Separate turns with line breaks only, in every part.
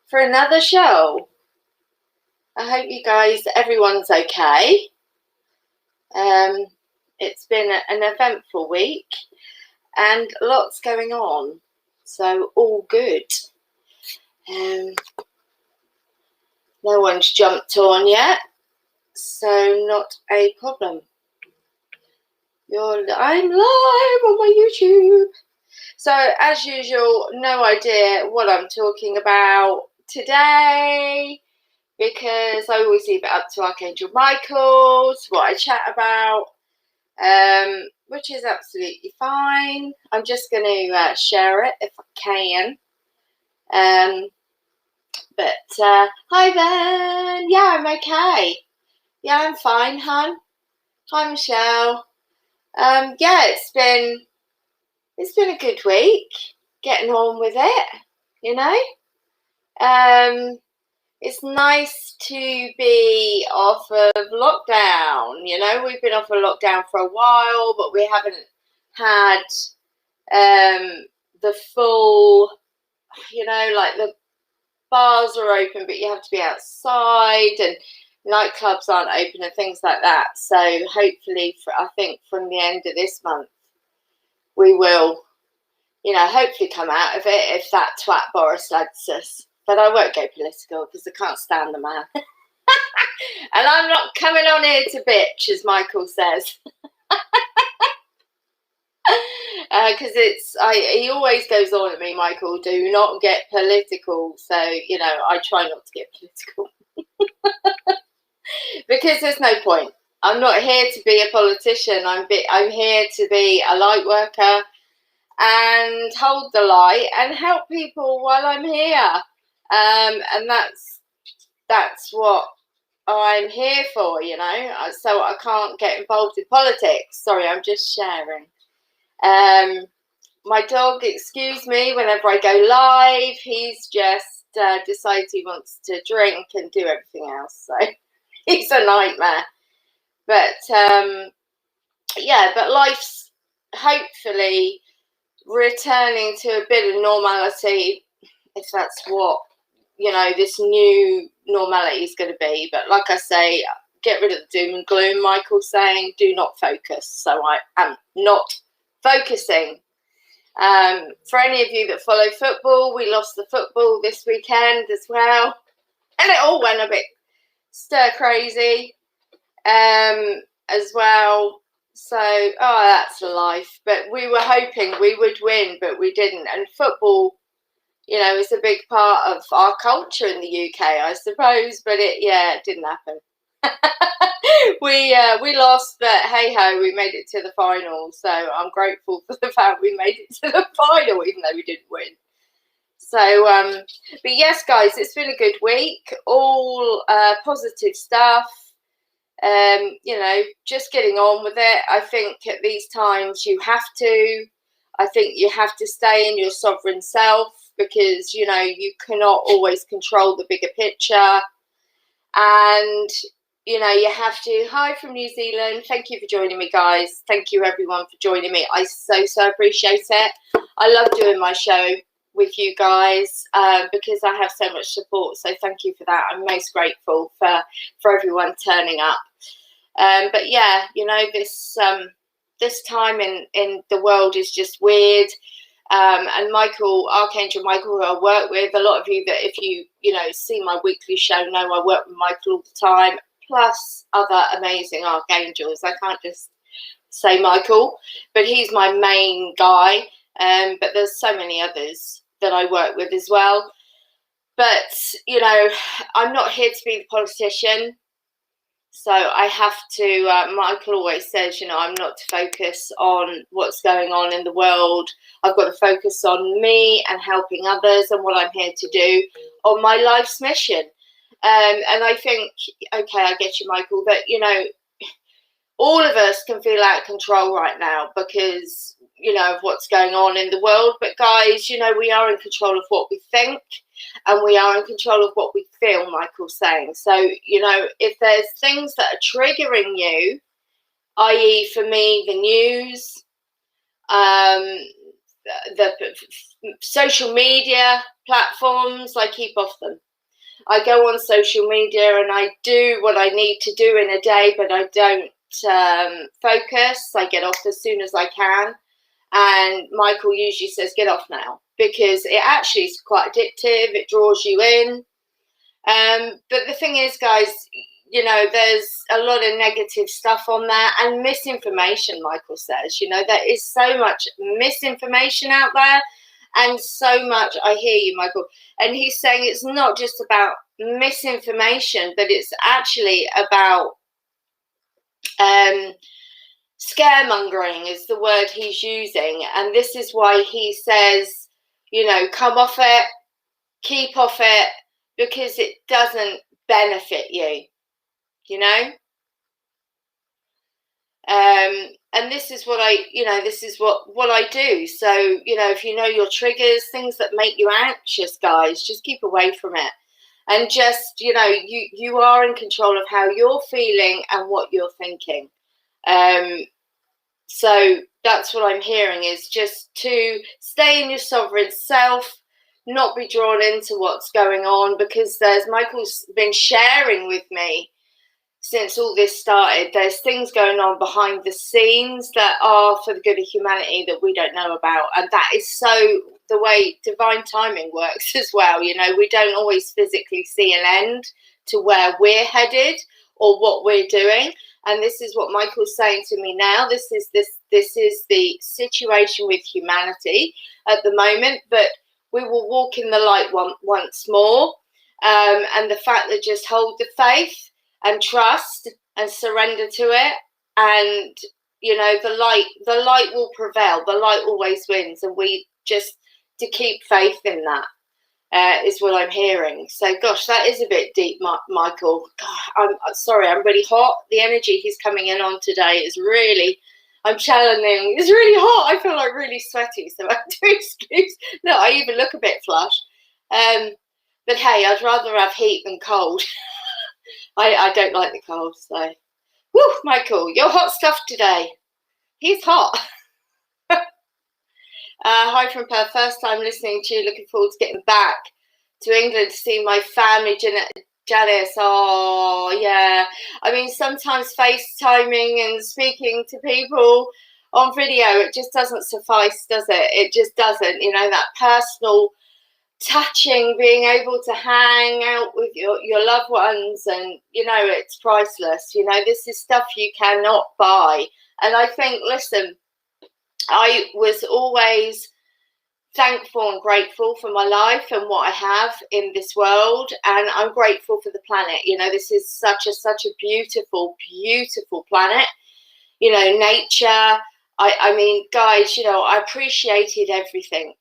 for another show. I hope you guys, everyone's okay. It's been an eventful week and lots going on, so all good. No one's jumped on yet, so not a problem. I'm live on my YouTube. So as usual, no idea what I'm talking about today, because I always leave it up to Archangel Michael, what I chat about, which is absolutely fine. I'm just going to share it if I can. Hi Ben. Yeah, I'm okay. Yeah, I'm fine, hon. Hi, Michelle. Yeah, it's been a good week. Getting on with it, you know. It's nice to be off of lockdown. You know, we've been off of lockdown for a while, but we haven't had the full, you know, like the bars are open, but you have to be outside, and nightclubs aren't open and things like that. So hopefully, I think from the end of this month, we will, you know, hopefully come out of it if that twat Boris lets us. But I won't go political because I can't stand the man. And I'm not coming on here to bitch, as Michael says. Because he always goes on at me, Michael, do not get political. So, you know, I try not to get political. Because there's no point. I'm not here to be a politician. I'm here to be a light worker and hold the light and help people while I'm here. And that's what I'm here for, you know. So I can't get involved in politics. Sorry, I'm just sharing. My dog, excuse me, whenever I go live, he's just decides he wants to drink and do everything else. So it's a nightmare. But yeah, but life's hopefully returning to a bit of normality, if that's what, you know, this new normality is going to be. But like I say, get rid of the doom and gloom. Michael's saying do not focus, so I am not focusing. For any of you that follow football, we lost the football this weekend as well, and it all went a bit stir crazy as well. So, that's life. But we were hoping we would win, but we didn't. And football, you know, is a big part of our culture in the UK, I suppose. But it didn't happen. We lost, but hey ho, we made it to the final. So I'm grateful for the fact we made it to the final, even though we didn't win. So, but yes, guys, it's been a good week. All positive stuff. You know, just getting on with it. I think at these times you have to. I think you have to stay in your sovereign self, because, you know, you cannot always control the bigger picture. And, you know, you have to. Hi from New Zealand. Thank you for joining me, guys. Thank you, everyone, for joining me. I so appreciate it. I love doing my show with you guys because I have so much support. So thank you for that. I'm most grateful for everyone turning up. But yeah, you know, this time in the world is just weird. And Michael, Archangel Michael, who I work with, a lot of you that if you know, see my weekly show know I work with Michael all the time, plus other amazing archangels. I can't just say Michael, but he's my main guy. But there's so many others that I work with as well. But, you know, I'm not here to be the politician. So I have to, Michael always says, you know, I'm not to focus on what's going on in the world. I've got to focus on me and helping others and what I'm here to do on my life's mission. And I think, okay, I get you, Michael, that, you know, all of us can feel out of control right now because, you know, of what's going on in the world. But guys, you know, we are in control of what we think and we are in control of what we feel, Michael's saying. So, you know, if there's things that are triggering you, i.e. for me, the news, the social media platforms, I keep off them. I go on social media and I do what I need to do in a day, but I don't focus. I get off as soon as I can. And Michael usually says, get off now, because it actually is quite addictive. It draws you in. But the thing is, guys, you know, there's a lot of negative stuff on there and misinformation, Michael says. You know, there is so much misinformation out there and so much. I hear you, Michael. And he's saying it's not just about misinformation, but it's actually about scaremongering is the word he's using. And this is why he says, you know, come off it, keep off it, because it doesn't benefit you, you know. And this is what this is what I do. So, you know, if you know your triggers, things that make you anxious, guys, just keep away from it. And just, you know, you are in control of how you're feeling and what you're thinking. So that's what I'm hearing, is just to stay in your sovereign self, not be drawn into what's going on, because Michael's been sharing with me since all this started, there's things going on behind the scenes that are for the good of humanity that we don't know about. And that is so the way divine timing works as well. You know, we don't always physically see an end to where we're headed or what we're doing. And this is what Michael's saying to me now. This is the situation with humanity at the moment, but we will walk in the light once more. And the fact that just hold the faith and trust and surrender to it, and you know, the light will prevail. The light always wins, and we just to keep faith in that is what I'm hearing. So gosh, that is a bit deep, Michael. God, I'm sorry, I'm really hot. The energy he's coming in on today is really, I'm channeling. It's really hot. I feel like really sweaty, so I do excuse. No, I even look a bit flushed. But hey, I'd rather have heat than cold. I don't like the cold, so. Woo, Michael, you're hot stuff today. He's hot. Hi from Perth, first time listening to you. Looking forward to getting back to England to see my family. Janice, oh yeah. I mean, sometimes FaceTiming and speaking to people on video, it just doesn't suffice, does it? It just doesn't. You know, that personal touching, being able to hang out with your loved ones, and you know, it's priceless. You know, this is stuff you cannot buy. And I think, listen, I was always thankful and grateful for my life and what I have in this world, and I'm grateful for the planet. You know, this is such a beautiful planet. You know, nature. I mean, guys, you know, I appreciated everything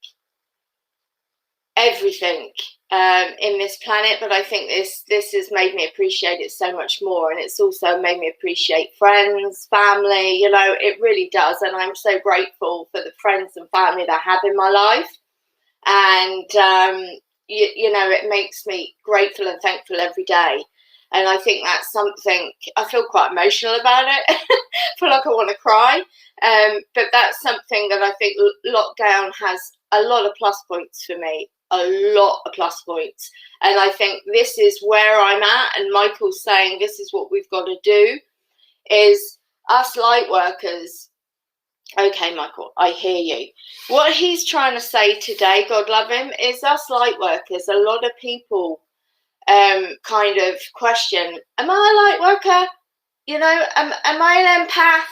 in this planet, but I think this has made me appreciate it so much more, and it's also made me appreciate friends, family. You know, it really does, and I'm so grateful for the friends and family that I have in my life. And you know, it makes me grateful and thankful every day. And I think that's something, I feel quite emotional about it. I feel like I want to cry. But that's something that I think lockdown has a lot of plus points for me. A lot of plus points. And I think this is where I'm at. And Michael's saying this is what we've got to do, is us light workers. Okay, Michael, I hear you. What he's trying to say today, God love him, is us light workers. A lot of people kind of question, am I a light worker? You know, am I an empath?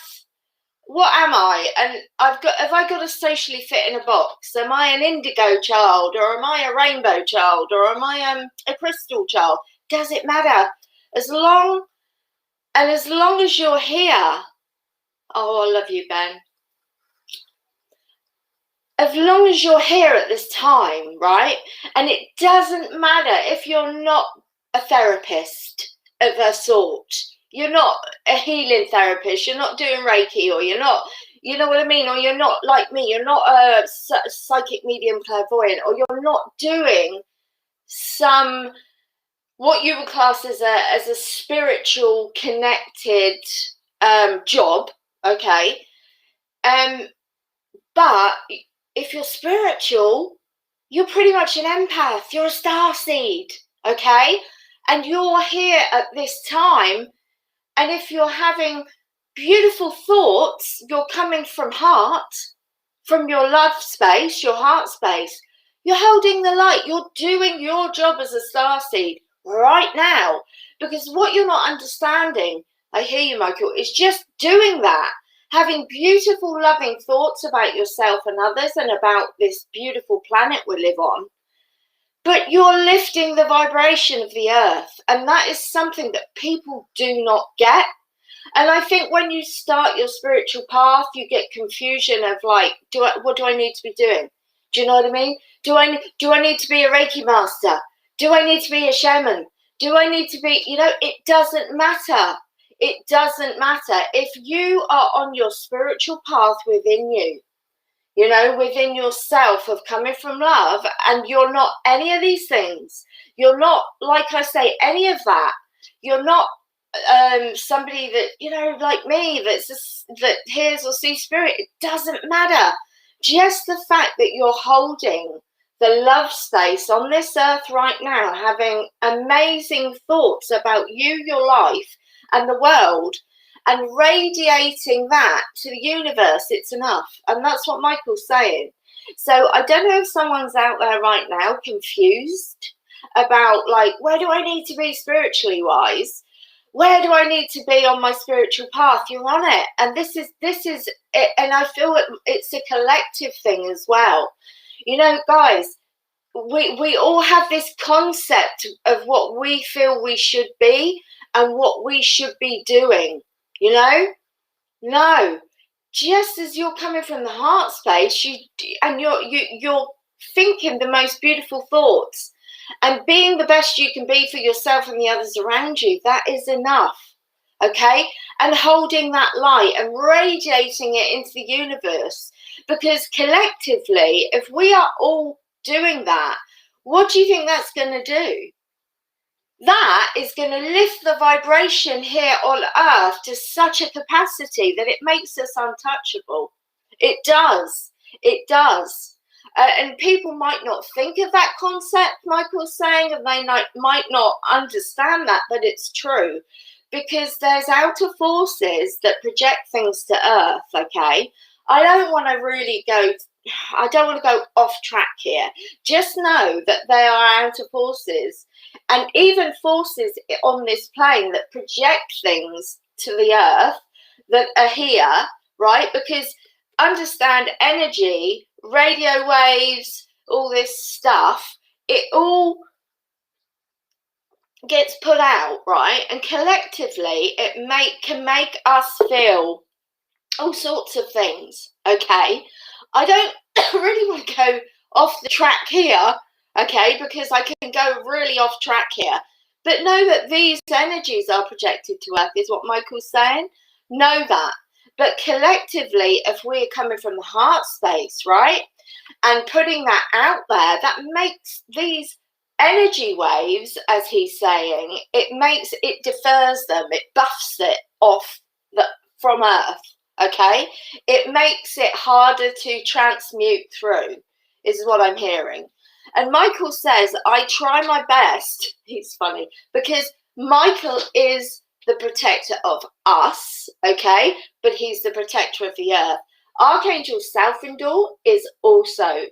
What am I? And have I got to socially fit in a box? Am I an indigo child, or am I a rainbow child, or am I a crystal child? Does it matter? As long as you're here. Oh, I love you, Ben. As long as you're here at this time, right? And it doesn't matter if you're not a therapist of a sort. You're not a healing therapist. You're not doing Reiki, or you're not, you know what I mean? Or you're not like me. You're not a psychic medium clairvoyant, or you're not doing what you would class as a spiritual connected job, okay? But if you're spiritual, you're pretty much an empath. You're a starseed, okay? And you're here at this time. And if you're having beautiful thoughts, you're coming from heart, from your love space, your heart space. You're holding the light. You're doing your job as a starseed right now. Because what you're not understanding, I hear you, Michael, is just doing that. Having beautiful, loving thoughts about yourself and others and about this beautiful planet we live on. But you're lifting the vibration of the earth. And that is something that people do not get. And I think when you start your spiritual path, you get confusion of like, what do I need to be doing? Do you know what I mean? Do I need to be a Reiki master? Do I need to be a shaman? Do I need to be, it doesn't matter. It doesn't matter. If you are on your spiritual path within you, within yourself of coming from love, and you're not any of these things, you're not, like I say, any of that, you're not somebody that, like me, that hears or sees spirit, it doesn't matter. Just the fact that you're holding the love space on this earth right now, having amazing thoughts about you, your life, and the world, and radiating that to the universe, it's enough. And that's what Michael's saying. So I don't know if someone's out there right now confused about, like, where do I need to be spiritually wise? Where do I need to be on my spiritual path? You're on it. And this is it. And I feel it's a collective thing as well. Guys, we all have this concept of what we feel we should be and what we should be doing. No, just as you're coming from the heart space, you're thinking the most beautiful thoughts and being the best you can be for yourself and the others around you. That is enough, okay? And holding that light and radiating it into the universe, because collectively, if we are all doing that, what do you think that's going to do? That is going to lift the vibration here on earth to such a capacity that it makes us untouchable. It does. It does. And people might not think of that concept, Michael's saying, and they might not understand that, but it's true. Because there's outer forces that project things to earth, okay? I don't want to go off track here. Just know that they are outer forces. And even forces on this plane that project things to the earth that are here, right? Because understand energy, radio waves, all this stuff, it all gets put out, right? And collectively, it can make us feel all sorts of things, okay? I don't really want to go off the track here, okay, because I can go really off track here. But know that these energies are projected to Earth, is what Michael's saying. Know that. But collectively, if we're coming from the heart space, right, and putting that out there, that makes these energy waves, as he's saying, it defers them, it buffs it off from Earth, okay? It makes it harder to transmute through, is what I'm hearing. And Michael says, I try my best. He's funny, because Michael is the protector of us, okay? But he's the protector of the earth. Archangel Self-Endor is also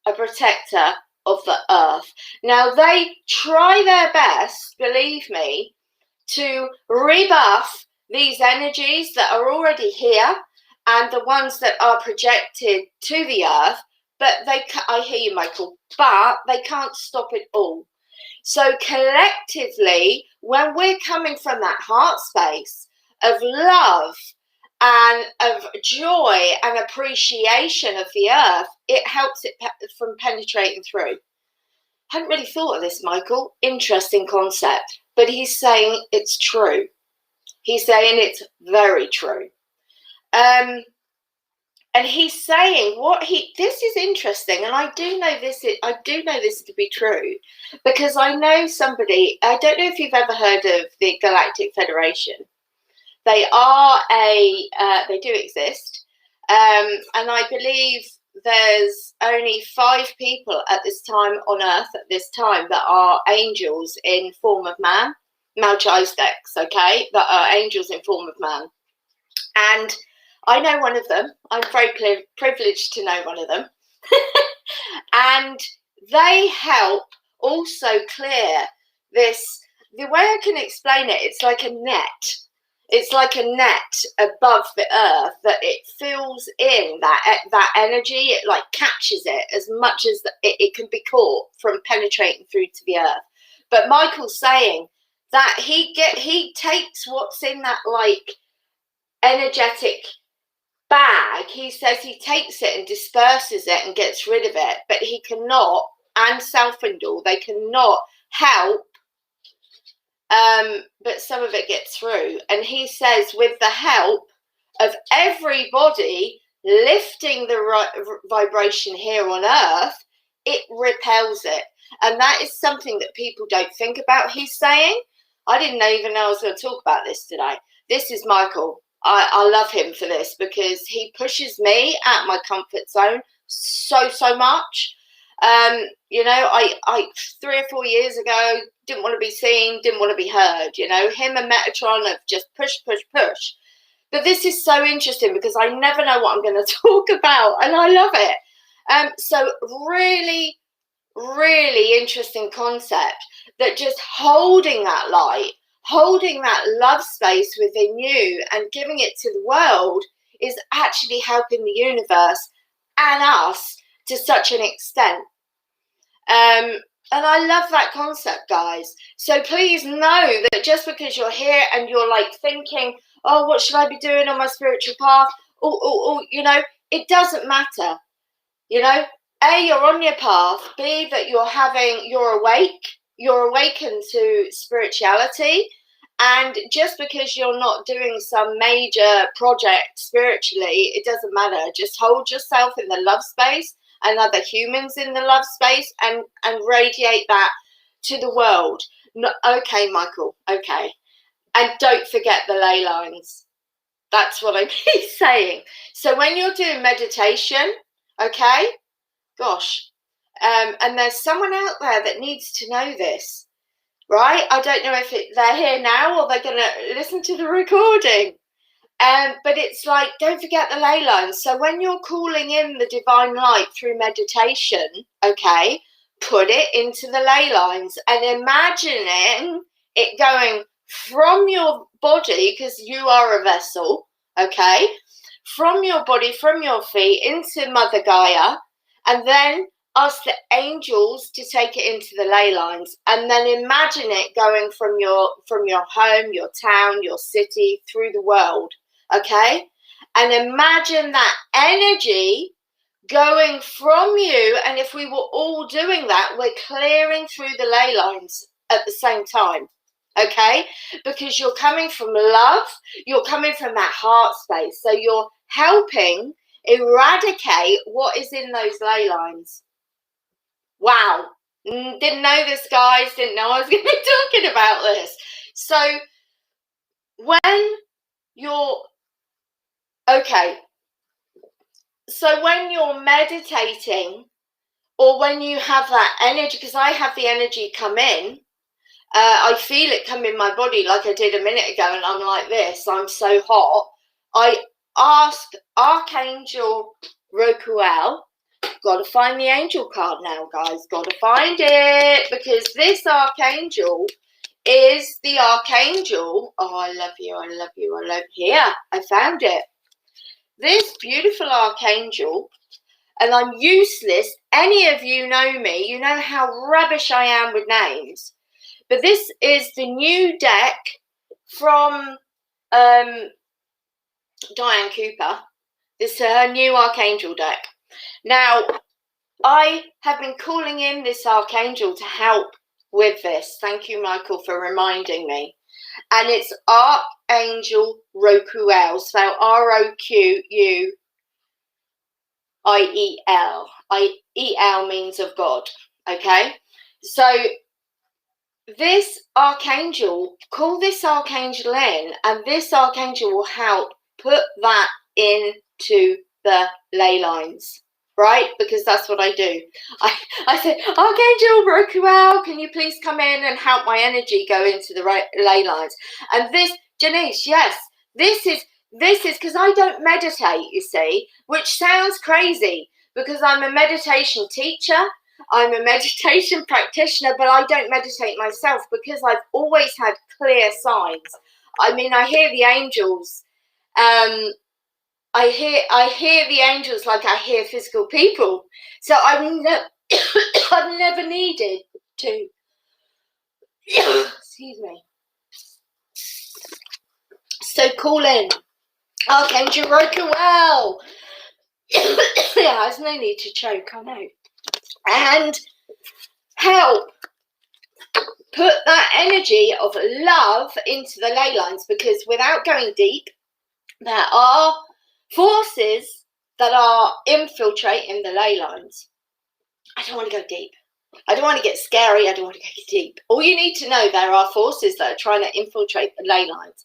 a protector of the earth. Now, they try their best, believe me, to rebuff these energies that are already here and the ones that are projected to the earth. But I hear you, Michael, but they can't stop it all. So collectively, when we're coming from that heart space of love and of joy and appreciation of the earth, it helps it from penetrating through. Hadn't really thought of this, Michael. Interesting concept. But he's saying it's true. He's saying it's very true. And he's saying this is interesting, and I do know this to be true, because I know somebody. I don't know if you've ever heard of the Galactic Federation. They are they do exist, and I believe there's only 5 people at this time on Earth at this time that are angels in form of man, Melchizedeks, okay, that are angels in form of man. And I know one of them. I'm very privileged to know one of them. And they help also clear this. The way I can explain it, it's like a net. It's like a net above the earth that it fills in that energy. It like captures it as much as it can be caught from penetrating through to the earth. But Michael's saying that he takes what's in that like energetic bag. He says he takes it and disperses it and gets rid of it, but he cannot, and Self-Indul, they cannot help, but some of it gets through. And he says with the help of everybody lifting the right vibration here on earth, it repels it. And that is something that people don't think about. He's saying, I didn't even know I was going to talk about this today. This is Michael. I love him for this because he pushes me out my comfort zone so much. You know, I 3 or 4 years ago didn't want to be seen, didn't want to be heard. You know, him and Metatron have just push. But this is so interesting because I never know what I'm going to talk about, and I love it. So really, really interesting concept that just holding that light, holding that love space within you and giving it to the world is actually helping the universe and us to such an extent. And I love that concept, guys. So please know that just because you're here and you're like thinking, oh, what should I be doing on my spiritual path? Oh, you know, it doesn't matter. You know, A, you're on your path. B, that you're awake. You're awakened to spirituality. And just because you're not doing some major project spiritually, it doesn't matter. Just hold yourself in the love space and other humans in the love space and radiate that to the world. No, okay, Michael, okay. And don't forget the ley lines. That's what I keep saying. So when you're doing meditation, okay, gosh, and there's someone out there that needs to know this. Right? I don't know if they're here now or they're going to listen to the recording. But it's like, don't forget the ley lines. So when you're calling in the divine light through meditation, okay, put it into the ley lines and imagining it going from your body, because you are a vessel, okay, from your body, from your feet into Mother Gaia, and then ask the angels to take it into the ley lines, and then imagine it going from your home, your town, your city, through the world, okay? And imagine that energy going from you, and if we were all doing that, we're clearing through the ley lines at the same time, okay? Because you're coming from love, you're coming from that heart space, so you're helping eradicate what is in those ley lines. Wow, didn't know this, guys, didn't know I was going to be talking about this. So when you're, okay, so when you're meditating or when you have that energy, because I have the energy come in, I feel it come in my body like I did a minute ago, and I'm like this, I'm so hot. I ask Archangel Michael. Got to find the angel card now, guys. Got to find it, because this archangel is the archangel. Oh, I love you. I love you. I love you. Here, I found it. This beautiful archangel, and I'm useless. Any of you know me. You know how rubbish I am with names. But this is the new deck from Diane Cooper. This is her new archangel deck. Now, I have been calling in this archangel to help with this. Thank you, Michael, for reminding me. And it's Archangel Michael, spelled Roquiel. El means of God. Okay? So this archangel, call this archangel in, and this archangel will help put that into the ley lines. right? Because that's what I do. I say, Archangel Michael, can you please come in and help my energy go into the right ley lines? And this, Janice, yes, this is because I don't meditate, you see, which sounds crazy because I'm a meditation teacher, I'm a meditation practitioner, but I don't meditate myself because I've always had clear signs. I mean, I hear the angels. I hear the angels like I hear physical people. So I've never needed to. Excuse me. So call in Archangel Michael. Yeah, there's no need to choke, I know. And help put that energy of love into the ley lines, because without going deep, there are forces that are infiltrating the ley lines. I don't want to go deep. I don't want to get scary. I don't want to go deep. All you need to know, there are forces that are trying to infiltrate the ley lines.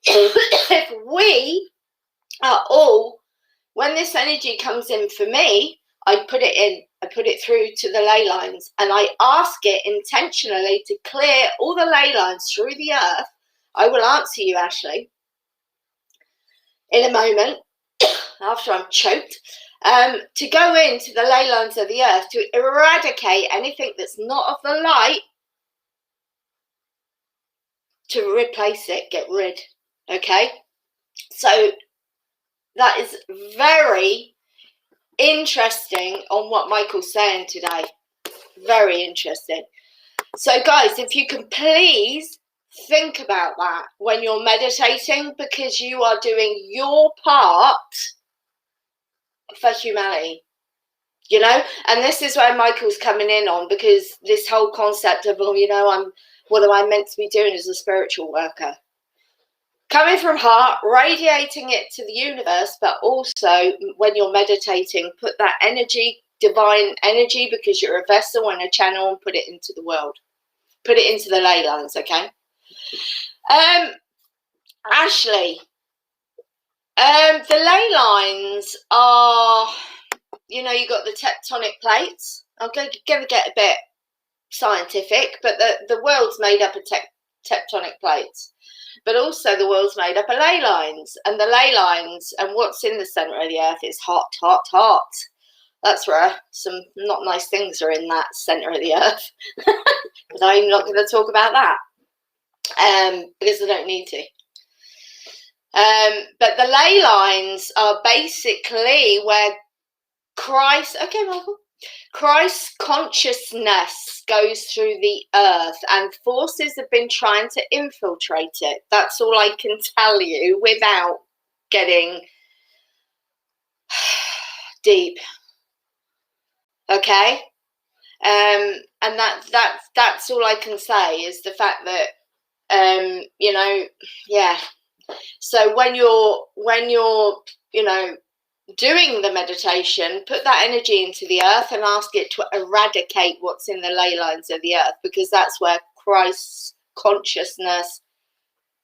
If we are all, when this energy comes in for me, I put it through to the ley lines, and I ask it intentionally to clear all the ley lines through the earth. I will answer you, Ashley, in a moment, after I'm choked, to go into the ley lines of the earth, to eradicate anything that's not of the light, to replace it, get rid, okay? So that is very interesting on what Michael's saying today. Very interesting. So guys, if you can please think about that when you're meditating, because you are doing your part for humanity, you know. And this is where Michael's coming in on, because this whole concept of, well, you know, what am I meant to be doing as a spiritual worker? Coming from heart, radiating it to the universe, but also when you're meditating, put that energy, divine energy, because you're a vessel and a channel, and put it into the world. Put it into the ley lines, okay? Ashley, the ley lines are, you know, you got the tectonic plates. I'm going to get a bit scientific, but the world's made up of tectonic plates. But also the world's made up of ley lines. And the ley lines, and what's in the centre of the earth, is hot, hot, hot. That's where some not nice things are in that centre of the earth. But I'm not going to talk about that. Because I don't need to. But the ley lines are basically where Christ, okay, Michael, Christ's consciousness goes through the earth, and forces have been trying to infiltrate it. That's all I can tell you without getting deep. Okay, and that's all I can say, is the fact that you know, yeah. So when you're you know, doing the meditation, put that energy into the earth and ask it to eradicate what's in the ley lines of the earth, because that's where Christ's consciousness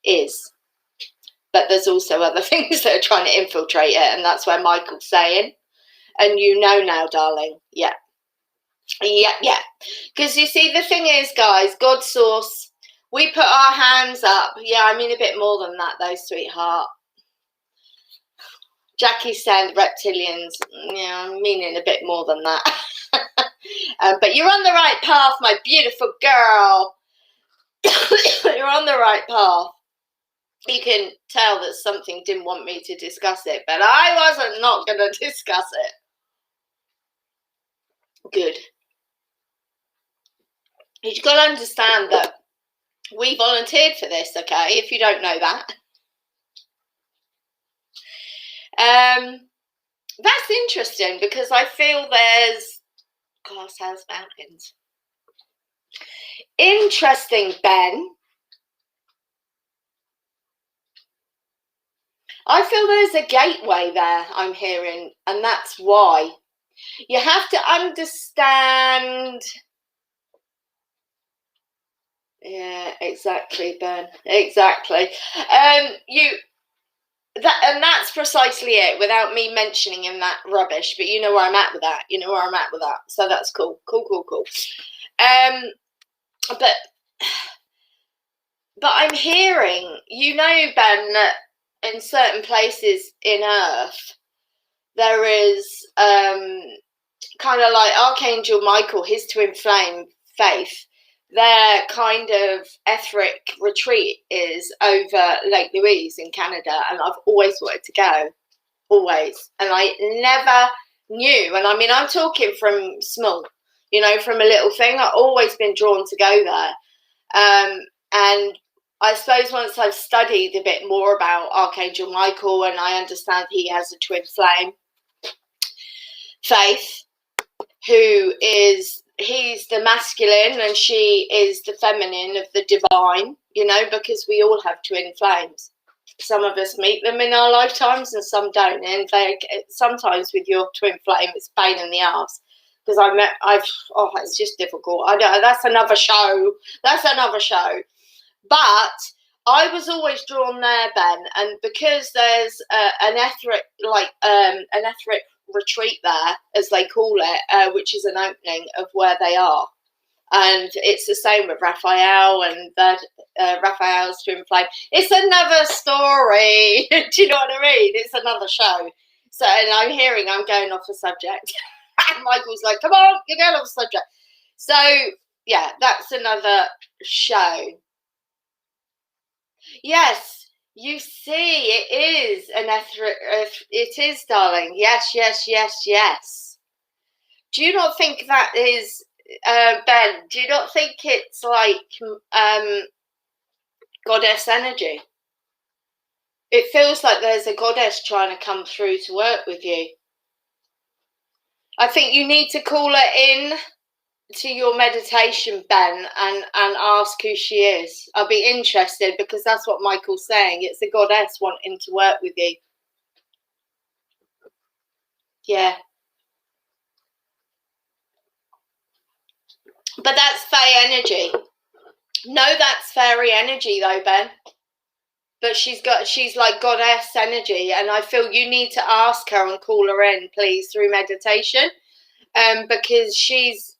is. But there's also other things that are trying to infiltrate it, and that's where Michael's saying, and you know now, darling, yeah. Because you see, the thing is, guys, God source, we put our hands up. Yeah, I mean a bit more than that though, sweetheart. Jackie said reptilians. Yeah, I'm meaning a bit more than that. But you're on the right path, my beautiful girl. You're on the right path. You can tell that something didn't want me to discuss it, but I wasn't not going to discuss it. Good. You've got to understand that we volunteered for this, okay, if you don't know that. That's interesting, because I feel there's glasshouse mountains. Interesting, Ben. I feel there's a gateway there, I'm hearing, and that's why. You have to understand. Yeah, exactly, Ben. Exactly. that's precisely it, without me mentioning in that rubbish. But you know where I'm at with that. You know where I'm at with that. So that's cool. Cool. But I'm hearing, Ben, that in certain places in Earth there is kind of like Archangel Michael, his twin flame, Faith. Their kind of etheric retreat is over Lake Louise in Canada, and I've always wanted to go, always, and I never knew. And I mean, I'm talking from small, from a little thing. I've always been drawn to go there, and I suppose once I've studied a bit more about Archangel Michael, and I understand he has a twin flame, Faith, he's the masculine and she is the feminine of the divine, because we all have twin flames. Some of us meet them in our lifetimes and some don't. And sometimes with your twin flame, it's pain in the ass, because it's just difficult. That's another show. But I was always drawn there, Ben, and because there's an etheric retreat there, as they call it, which is an opening of where they are, and it's the same with Raphael and Raphael's twin flame. It's another story. Do you know what I mean? It's another show. So, and I'm going off the subject. And Michael's like, "Come on, you're going off the subject." So yeah, that's another show. Yes, you see, it is an etheric. It is, darling. Yes. Do you not think that is, Ben? Do you not think it's like goddess energy? It feels like there's a goddess trying to come through to work with you. I think you need to call her in to your meditation, Ben, and ask who she is. I'll be interested, because that's what Michael's saying. It's a goddess wanting to work with you. Yeah. But that's Fae energy. No, that's fairy energy though, Ben. But she's like goddess energy, and I feel you need to ask her and call her in, please, through meditation. Because she's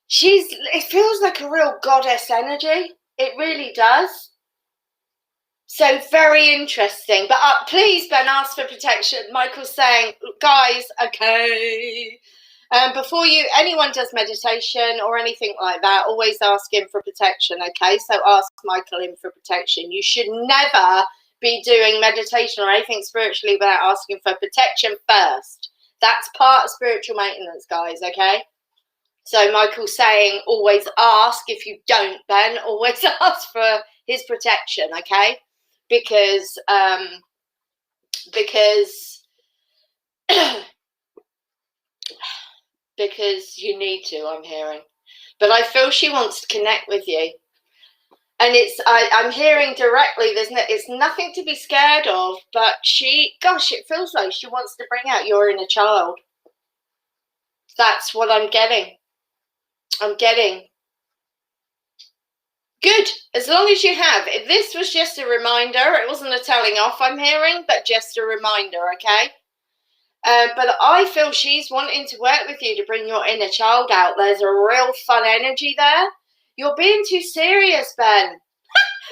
it feels like a real goddess energy. It really does. So very interesting. But please, Ben, ask for protection. Michael's saying, guys, okay. Before anyone does meditation or anything like that, always ask him for protection, okay? So ask Michael in for protection. You should never be doing meditation or anything spiritually without asking for protection first. That's part of spiritual maintenance, guys, okay? So Michael's saying always ask. If you don't, Ben, always ask for his protection, okay? Because you need to, I'm hearing. But I feel she wants to connect with you. And I'm hearing directly, it's nothing to be scared of, but it feels like she wants to bring out your inner child. That's what I'm getting. Good, as long as you have. If this was just a reminder, it wasn't a telling off I'm hearing, but just a reminder, okay? But I feel she's wanting to work with you to bring your inner child out. There's a real fun energy there. You're being too serious, Ben.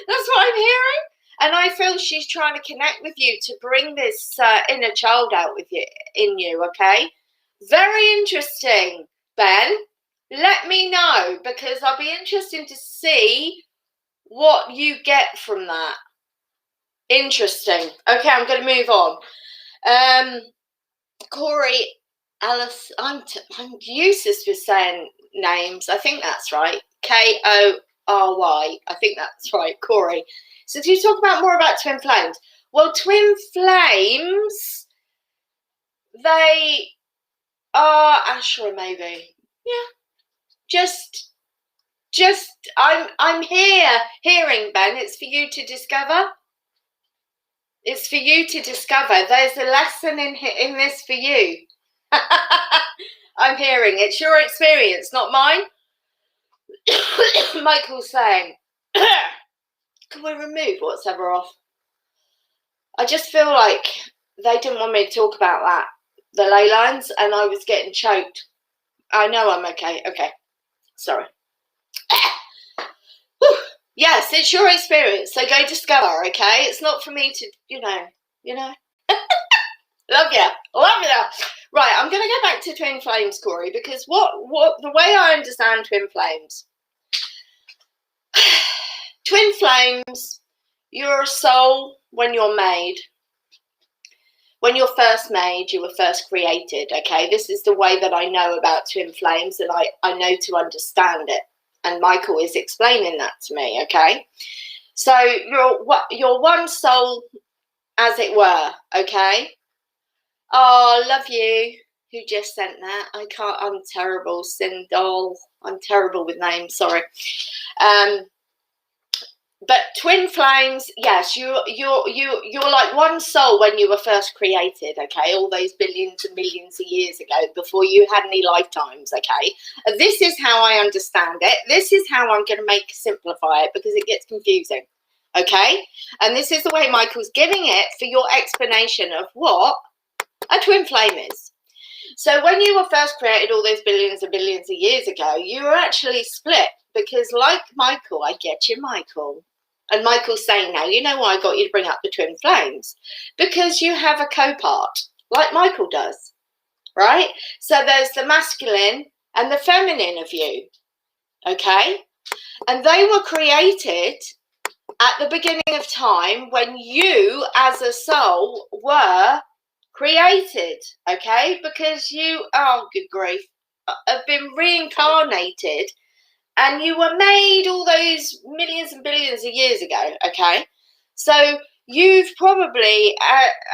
That's what I'm hearing. And I feel she's trying to connect with you to bring this inner child out in you, okay? Very interesting, Ben. Let me know, because I'll be interested to see what you get from that. Interesting. Okay, I'm going to move on. Corey, Alice, I'm useless with saying names. I think that's right. Kory. I think that's right, Corey. So do you talk more about twin flames? Well, twin flames, they are Ashra, maybe. Yeah. Just I'm hearing, Ben, it's for you to discover. It's for you to discover. There's a lesson in this for you. I'm hearing it's your experience, not mine. Michael's saying, can we remove whatever off? I just feel like they didn't want me to talk about that, the ley lines, and I was getting choked. I know I'm okay. Okay, sorry. Yes, it's your experience, so go discover, okay? It's not for me to, you know. Love ya. Right, I'm going to go back to twin flames, Corey, because what the way I understand twin flames, twin flames, you're a soul when you're made. When you're first made, you were first created, okay? This is the way that I know about twin flames, and I know to understand it. And Michael is explaining that to me, okay? So you're one soul, as it were, okay? Oh, love you. Who just sent that? I'm terrible, Sindol. I'm terrible with names, sorry. But twin flames, yes, you're like one soul when you were first created, okay? All those billions and millions of years ago, before you had any lifetimes, okay? This is how I understand it. This is how I'm going to simplify it, because it gets confusing, okay? And this is the way Michael's giving it for your explanation of what a twin flame is. So when you were first created all those billions and billions of years ago, you were actually split, because like Michael, I get you, Michael. And Michael's saying now, you know why I got you to bring up the twin flames? Because you have a co-part, like Michael does, right? So there's the masculine and the feminine of you, okay? And they were created at the beginning of time when you, as a soul, were created, okay? Because you, oh, good grief, have been reincarnated, and you were made all those millions and billions of years ago, okay? So you've probably,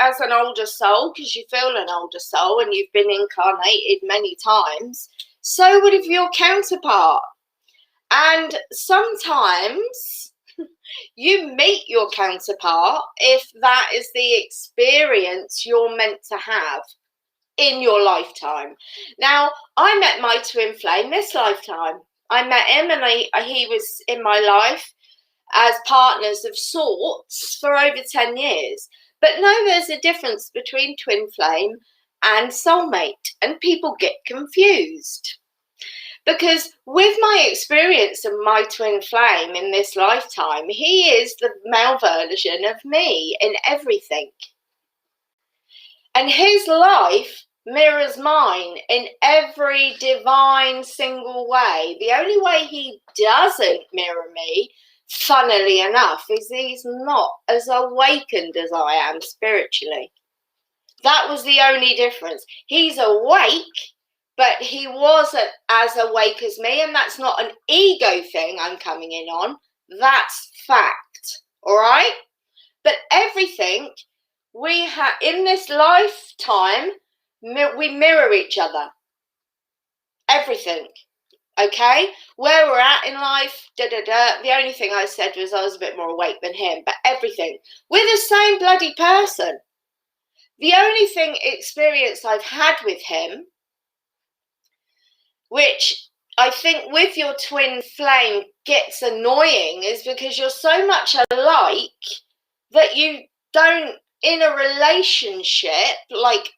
as an older soul, because you feel an older soul and you've been incarnated many times, so would have your counterpart. And sometimes you meet your counterpart if that is the experience you're meant to have in your lifetime. Now, I met my twin flame this lifetime. I met him, and he was in my life as partners of sorts for over 10 years. But no, there's a difference between twin flame and soulmate, and people get confused. Because with my experience of my twin flame in this lifetime, he is the male version of me in everything. And his life mirrors mine in every divine single way. The only way he doesn't mirror me, funnily enough, is he's not as awakened as I am spiritually. That was the only difference. He's awake, but he wasn't as awake as me, and that's not an ego thing I'm coming in on. That's fact, all right? But everything we have in this lifetime, we mirror each other. Everything, okay? Where we're at in life, the only thing I said was I was a bit more awake than him, but everything. We're the same bloody person. The only experience I've had with him, which I think with your twin flame gets annoying, is because you're so much alike that you don't, in a relationship, like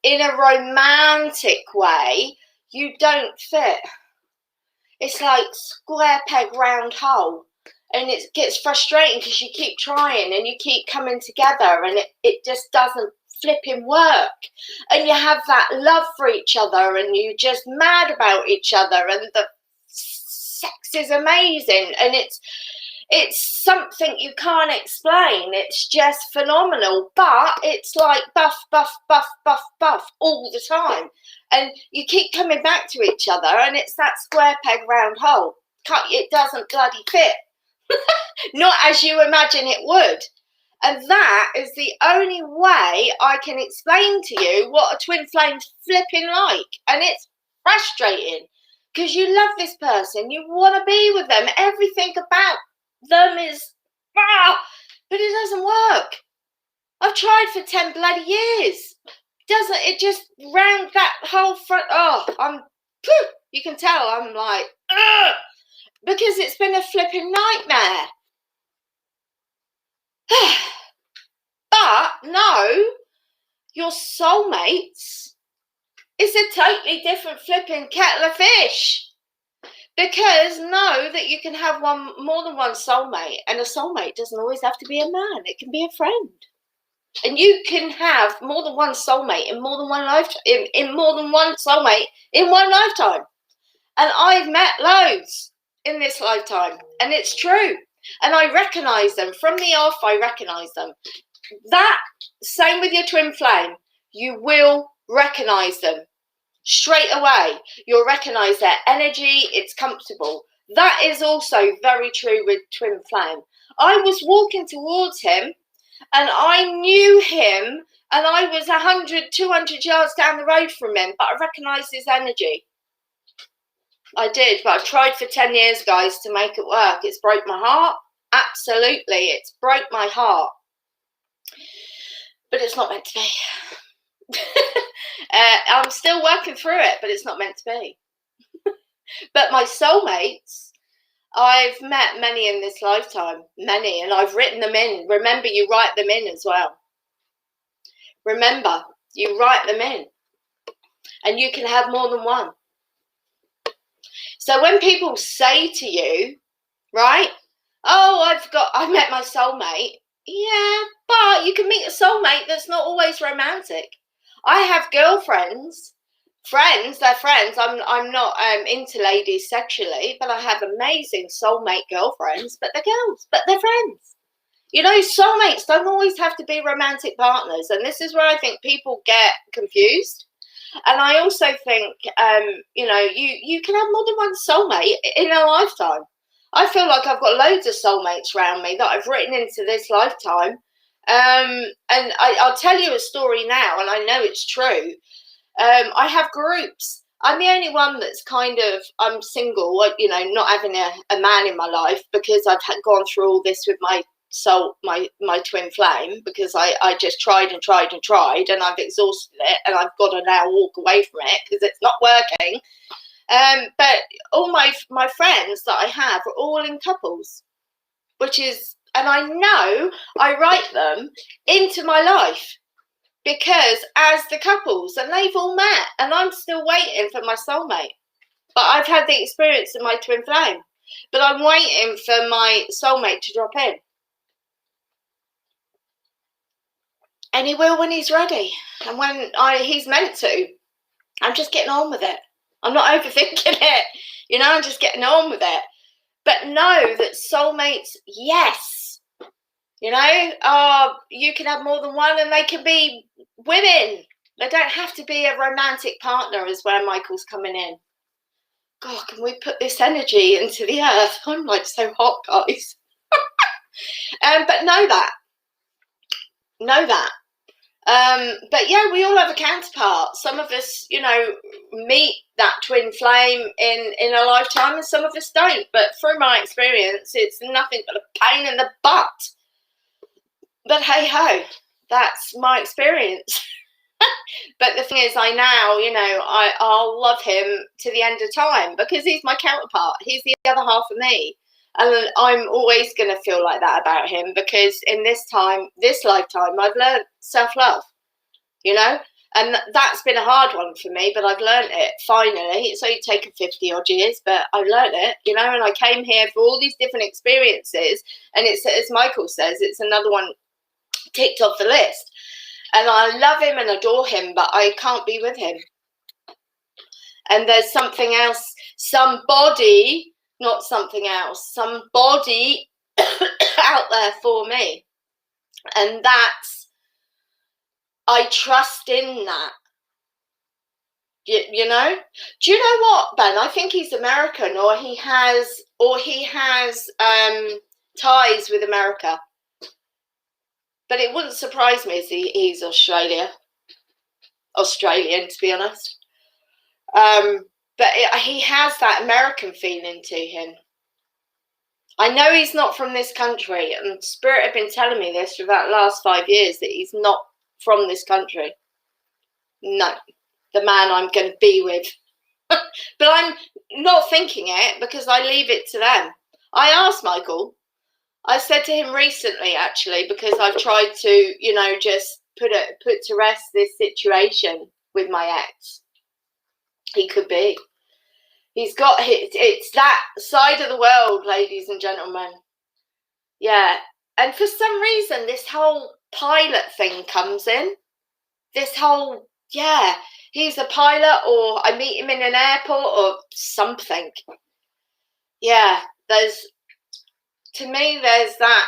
in a romantic way, you don't fit. It's like square peg round hole, and it gets frustrating because you keep trying and you keep coming together, and it just doesn't flipping work. And you have that love for each other, and you're just mad about each other, and the sex is amazing, and it's something you can't explain. It's just phenomenal, but it's like buff all the time, and you keep coming back to each other, and it's that square peg round hole. It doesn't bloody fit. Not as you imagine it would. And that is the only way I can explain to you what a twin flame's flipping like. And it's frustrating because you love this person, you want to be with them, everything about them is, but it doesn't work. I've tried for 10 bloody years. It just round that whole front, you can tell I'm like, because it's been a flipping nightmare. But no, your soulmates is a totally different flipping kettle of fish. Because know that you can have more than one soulmate, and a soulmate doesn't always have to be a man. It can be a friend. And you can have more than one soulmate in more than one lifetime, in more than one soulmate in one lifetime. And I've met loads in this lifetime, and it's true. And I recognise them from the off. I recognise them. That same with your twin flame. You will recognise them straight away. You'll recognise their energy. It's comfortable. That is also very true with twin flame. I was walking towards him, and I knew him, and I was 100, 200 yards down the road from him, but I recognised his energy. I did, but I've tried for 10 years, guys, to make it work. It's broke my heart. Absolutely, it's broke my heart. But it's not meant to be. I'm still working through it, but it's not meant to be. But my soulmates, I've met many in this lifetime, many, and I've written them in. Remember, you write them in as well. Remember, you write them in, and you can have more than one. So when people say to you, right, oh, I met my soulmate. Yeah, but you can meet a soulmate that's not always romantic. I have girlfriends, they're friends. I'm not into ladies sexually, but I have amazing soulmate girlfriends, but they're girls, but they're friends. You know, soulmates don't always have to be romantic partners, and this is where I think people get confused. And I also think, you know, you can have more than one soulmate in a lifetime. I feel like I've got loads of soulmates around me that I've written into this lifetime. And I'll tell you a story now, and I know it's true. I have groups. I'm the only one that's I'm single, you know, not having a man in my life, because I've gone through all this with my soul, my twin flame, because I just tried and tried and tried, and I've exhausted it, and I've got to now walk away from it because it's not working. But all my friends that I have are all in couples, and I know I write them into my life because as the couples, and they've all met, and I'm still waiting for my soulmate. But I've had the experience of my twin flame, but I'm waiting for my soulmate to drop in. And he will when he's ready, and when he's meant to. I'm just getting on with it. I'm not overthinking it. You know, I'm just getting on with it. But know that soulmates, yes. You know, you can have more than one, and they can be women. They don't have to be a romantic partner, is where Michael's coming in. God, can we put this energy into the earth? I'm like so hot, guys. But know that. But yeah, we all have a counterpart. Some of us, you know, meet that twin flame in a lifetime, and some of us don't. But through my experience, it's nothing but a pain in the butt. But hey ho, that's my experience. But the thing is, I now, you know, I'll love him to the end of time, because he's my counterpart. He's the other half of me. And I'm always going to feel like that about him, because in this lifetime, I've learned self-love, you know, and that's been a hard one for me, but I've learned it finally. It's only taken 50 odd years, but I've learned it, you know, and I came here for all these different experiences. And it's, as Michael says, it's another one ticked off the list. And I love him and adore him, but I can't be with him. And there's something else, somebody, not something else, somebody out there for me. And that's, I trust in that. You know? Do you know what, Ben? I think he's American, or he has ties with America. But it wouldn't surprise me if he's Australian, to be honest. But he has that American feeling to him. I know he's not from this country, and Spirit have been telling me this for about the last 5 years, that he's not from this country. No, the man I'm going to be with. But I'm not thinking it, because I leave it to them. I asked Michael, I said to him recently, actually, because I've tried to, you know, just put to rest this situation with my ex. He could be. He's got, it's that side of the world, ladies and gentlemen. Yeah. And for some reason, this whole pilot thing comes in. This whole, yeah, he's a pilot, or I meet him in an airport or something. Yeah, to me, there's that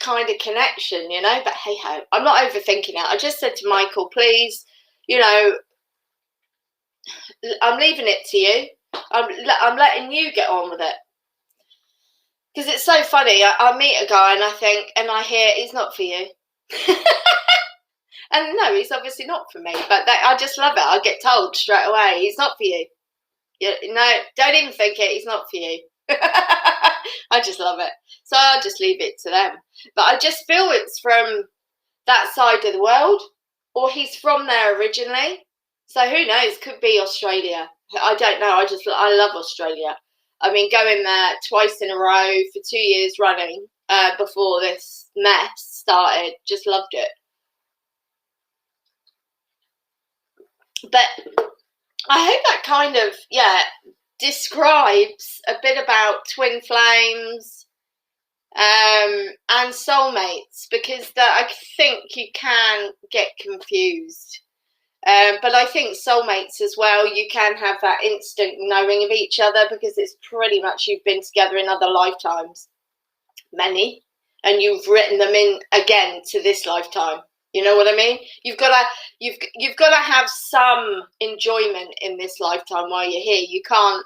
kind of connection, you know, but hey ho, I'm not overthinking it. I just said to Michael, please, you know, I'm leaving it to you. I'm letting you get on with it. Because it's so funny. I meet a guy and I think, and I hear, he's not for you. And no, he's obviously not for me, but I just love it. I get told straight away, he's not for you. No, don't even think it, he's not for you. I just love it. So I'll just leave it to them. But I just feel it's from that side of the world, or he's from there originally. So who knows? Could be Australia. I don't know. I love Australia. I mean, going there twice in a row for 2 years running before this mess started. Just loved it. But I hope that kind of, describes a bit about twin flames and soulmates, because I think you can get confused. But I think soulmates as well, you can have that instant knowing of each other, because it's pretty much you've been together in other lifetimes, many, and you've written them in again to this lifetime. You know what I mean? You've got to have some enjoyment in this lifetime while you're here. You can't,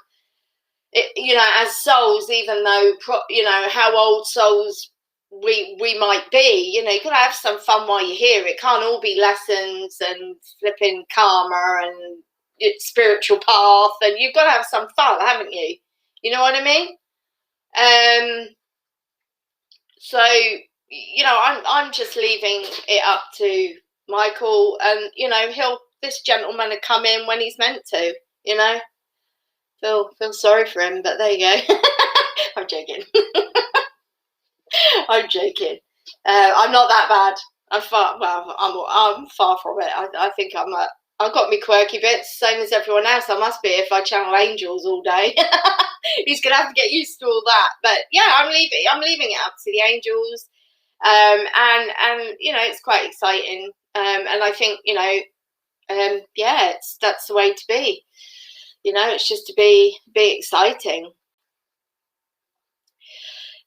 you know, as souls, even though, you know, how old souls we might be, you know, you've got to have some fun while you're here. It can't all be lessons and flipping karma and spiritual path, and you've got to have some fun, haven't you? You know what I mean? So, you know, I'm just leaving it up to Michael, and you know, this gentleman will come in when he's meant to, you know. Feel sorry for him, but there you go. I'm joking. I'm joking. I'm not that bad. I'm far from it. I think I've got me quirky bits, same as everyone else. I must be if I channel angels all day. He's gonna have to get used to all that. But yeah, I'm leaving it up to the angels. And you know, it's quite exciting. And I think, you know, that's the way to be. You know, it's just to be exciting.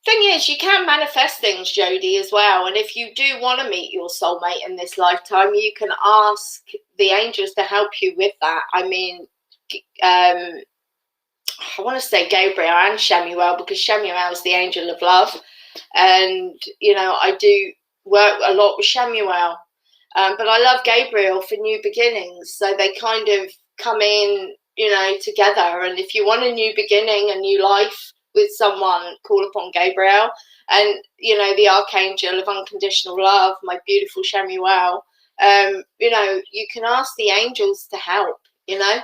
Thing is, you can manifest things, Jodie, as well. And if you do want to meet your soulmate in this lifetime, you can ask the angels to help you with that. I mean, I want to say Gabriel and Shamuel, because Shamuel is the angel of love. And, you know, I do work a lot with Shamuel. But I love Gabriel for new beginnings. So they kind of come in, you know, together. And if you want a new beginning, a new life with someone, call upon Gabriel. And, you know, the Archangel of unconditional love, my beautiful Shamuel. You know, you can ask the angels to help, you know,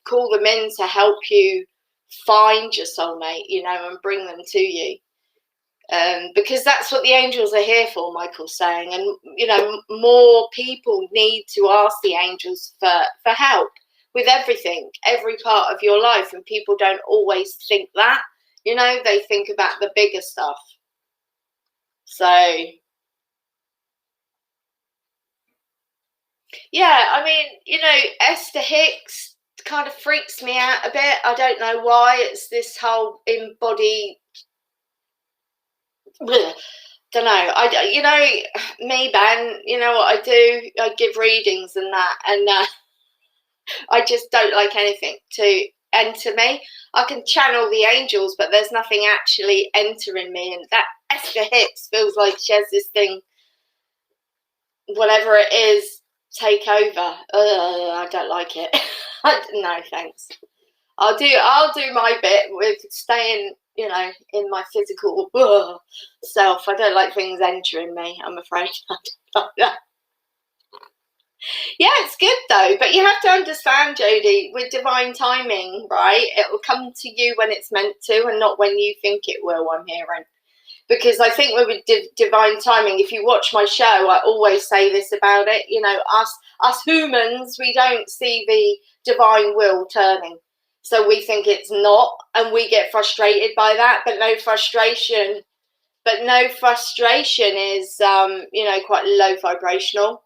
call them in to help you find your soulmate, you know, and bring them to you. Because that's what the angels are here for, Michael's saying. And, you know, more people need to ask the angels for help with everything, every part of your life. And people don't always think that, you know, they think about the bigger stuff. So, yeah, I mean, you know, Esther Hicks kind of freaks me out a bit. I don't know why. It's this whole embody... Don't know. You know, me, Ben, you know what I do? I give readings and that, and I just don't like anything to enter me. I can channel the angels, but there's nothing actually entering me, and that Esther Hicks feels like she has this thing, whatever it is, take over. I don't like it. No, thanks. I'll do my bit with staying, you know, in my physical self. I don't like things entering me, I'm afraid. Yeah, it's good though, but you have to understand, Jodie, with divine timing, right? It will come to you when it's meant to, and not when you think it will, I'm hearing. because I think with divine timing, if you watch my show, I always say this about it, you know, us humans, we don't see the divine will turning. So we think it's not, and we get frustrated by that, but no frustration is, you know, quite low vibrational.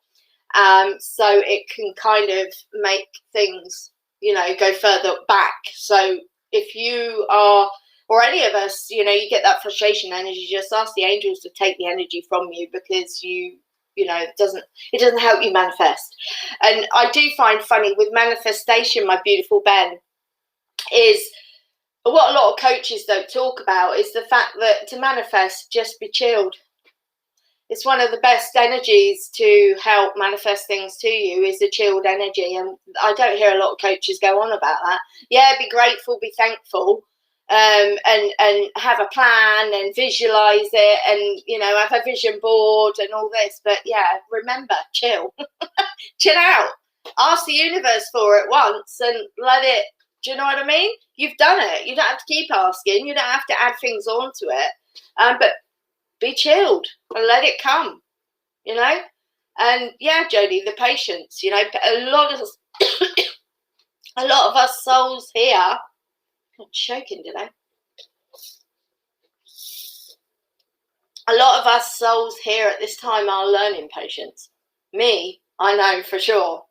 So it can kind of make things, you know, go further back. So if you are, or any of us, you know, you get that frustration energy, just ask the angels to take the energy from you, because you know, it doesn't help you manifest. And I do find funny with manifestation, my beautiful Ben, is what a lot of coaches don't talk about is the fact that to manifest, just be chilled. It's one of the best energies to help manifest things to you, is a chilled energy. And I don't hear a lot of coaches go on about that. Yeah, be grateful, be thankful, and have a plan and visualize it, and, you know, have a vision board and all this. But yeah, remember, chill. Chill out. Ask the universe for it once and let it. Do you know what I mean? You've done it. You don't have to keep asking. You don't have to add things onto it. But be chilled and let it come, you know. And yeah, Jodie, the patience, you know, a lot of us souls here. I'm choking today. A lot of us souls here at this time are learning patience. Me, I know for sure.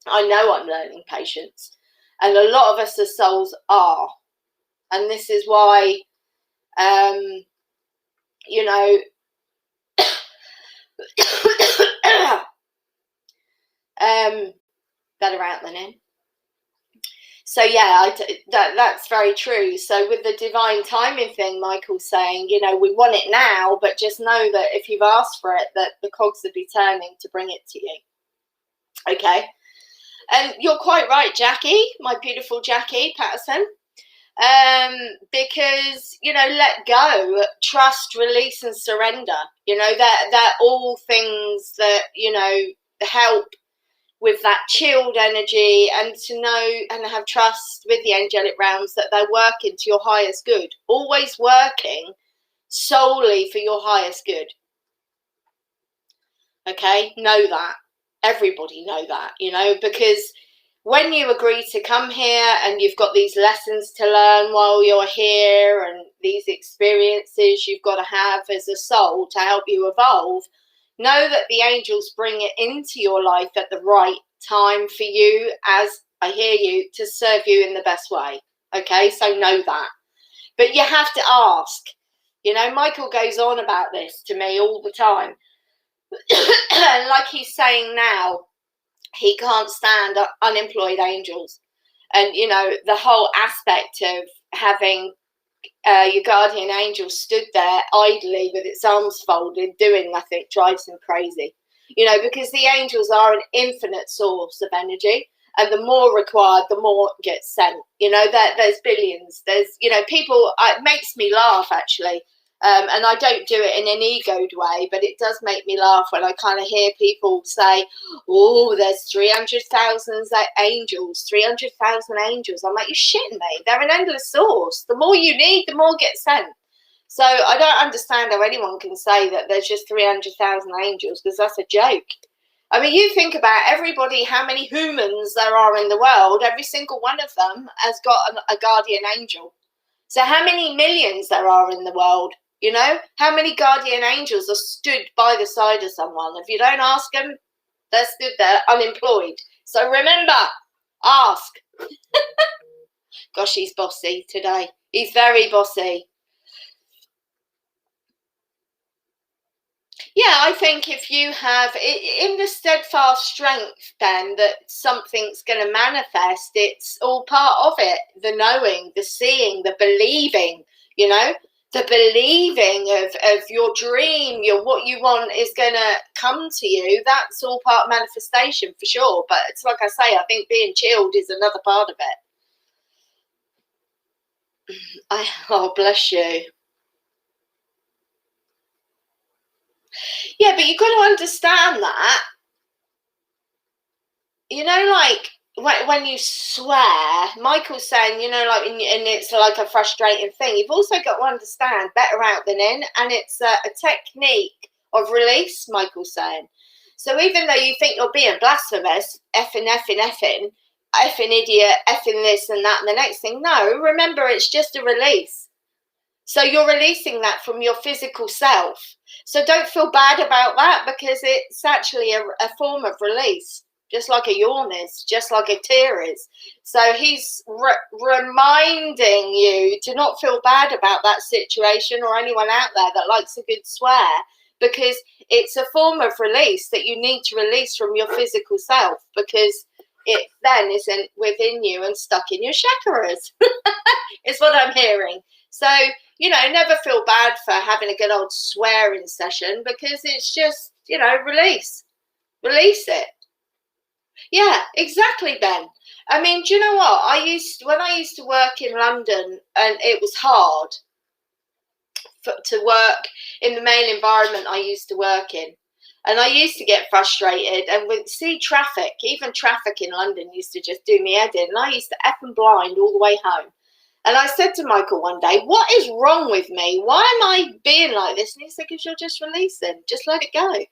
I know I'm learning patience. And a lot of us as souls are. And this is why, you know, better out than in. So yeah, that's very true. So with the divine timing thing, Michael's saying, you know, we want it now, but just know that if you've asked for it, that the cogs will be turning to bring it to you. Okay. And you're quite right, Jackie, my beautiful Jackie Patterson. Because, you know, let go, trust, release, and surrender. You know, that all things that, you know, help with that chilled energy, and to know and have trust with the angelic realms that they're working to your highest good, always working solely for your highest good. Okay, know that. Everybody know that, you know, because when you agree to come here and you've got these lessons to learn while you're here, and these experiences you've got to have as a soul to help you evolve, know that the angels bring it into your life at the right time for you, as I hear you, to serve you in the best way. Okay, so know that. But you have to ask. You know, Michael goes on about this to me all the time. And like he's saying now, he can't stand unemployed angels. And, you know, the whole aspect of having your guardian angel stood there idly with its arms folded, doing nothing, drives him crazy. You know, because the angels are an infinite source of energy, and the more required, the more gets sent. You know, there's billions. There's, you know, people, it makes me laugh, actually. And I don't do it in an egoed way, but it does make me laugh when I kind of hear people say, oh, there's 300,000 angels, 300,000 angels. I'm like, you're shitting me. They're an endless source. The more you need, the more gets sent. So I don't understand how anyone can say that there's just 300,000 angels, because that's a joke. I mean, you think about everybody, how many humans there are in the world, every single one of them has got a guardian angel. So how many millions there are in the world? You know, how many guardian angels are stood by the side of someone? If you don't ask them, they're stood there unemployed. So remember, ask. Gosh, he's bossy today. He's very bossy. Yeah, I think if you have, in the steadfast strength, Ben, that something's going to manifest, it's all part of it. The knowing, the seeing, the believing, you know, the believing of your dream, what you want is going to come to you. That's all part of manifestation for sure. But it's like I say, I think being chilled is another part of it. Oh, bless you. Yeah, but you've got to understand that, you know, like, when you swear, Michael's saying, you know, like, and it's like a frustrating thing. You've also got to understand better out than in, and it's a technique of release, Michael's saying. So even though you think you're being blasphemous, effing, idiot, effing this and that and the next thing, no, remember, it's just a release. So you're releasing that from your physical self. So don't feel bad about that, because it's actually a form of release, just like a yawn is, just like a tear is. So he's reminding you to not feel bad about that situation, or anyone out there that likes a good swear, because it's a form of release that you need to release from your physical self, because it then isn't within you and stuck in your chakras. Is what I'm hearing. So, you know, never feel bad for having a good old swearing session, because it's just, you know, release it. Yeah, exactly, Ben. I mean, do you know what? When I used to work in London, and it was hard to work in the male environment I used to work in. And I used to get frustrated, and would see traffic, even traffic in London used to just do me head in. And I used to F and blind all the way home. And I said to Michael one day, what is wrong with me? Why am I being like this? And he said, because you're just releasing. Just let it go.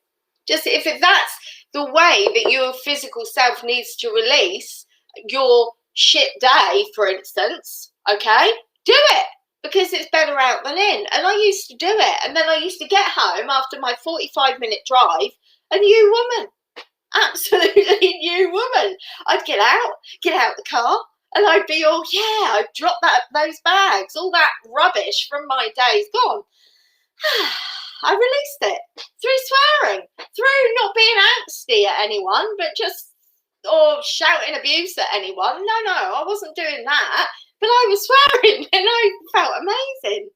Just if that's the way that your physical self needs to release your shit day, for instance, okay, do it. Because it's better out than in. And I used to do it. And then I used to get home after my 45-minute drive, a new woman. Absolutely new woman. I'd get out the car, and I'd be all, yeah, I'd drop those bags, all that rubbish from my days gone. I released it through swearing, through not being angsty at anyone, but just, or shouting abuse at anyone. No, I wasn't doing that. But I was swearing, and I felt amazing.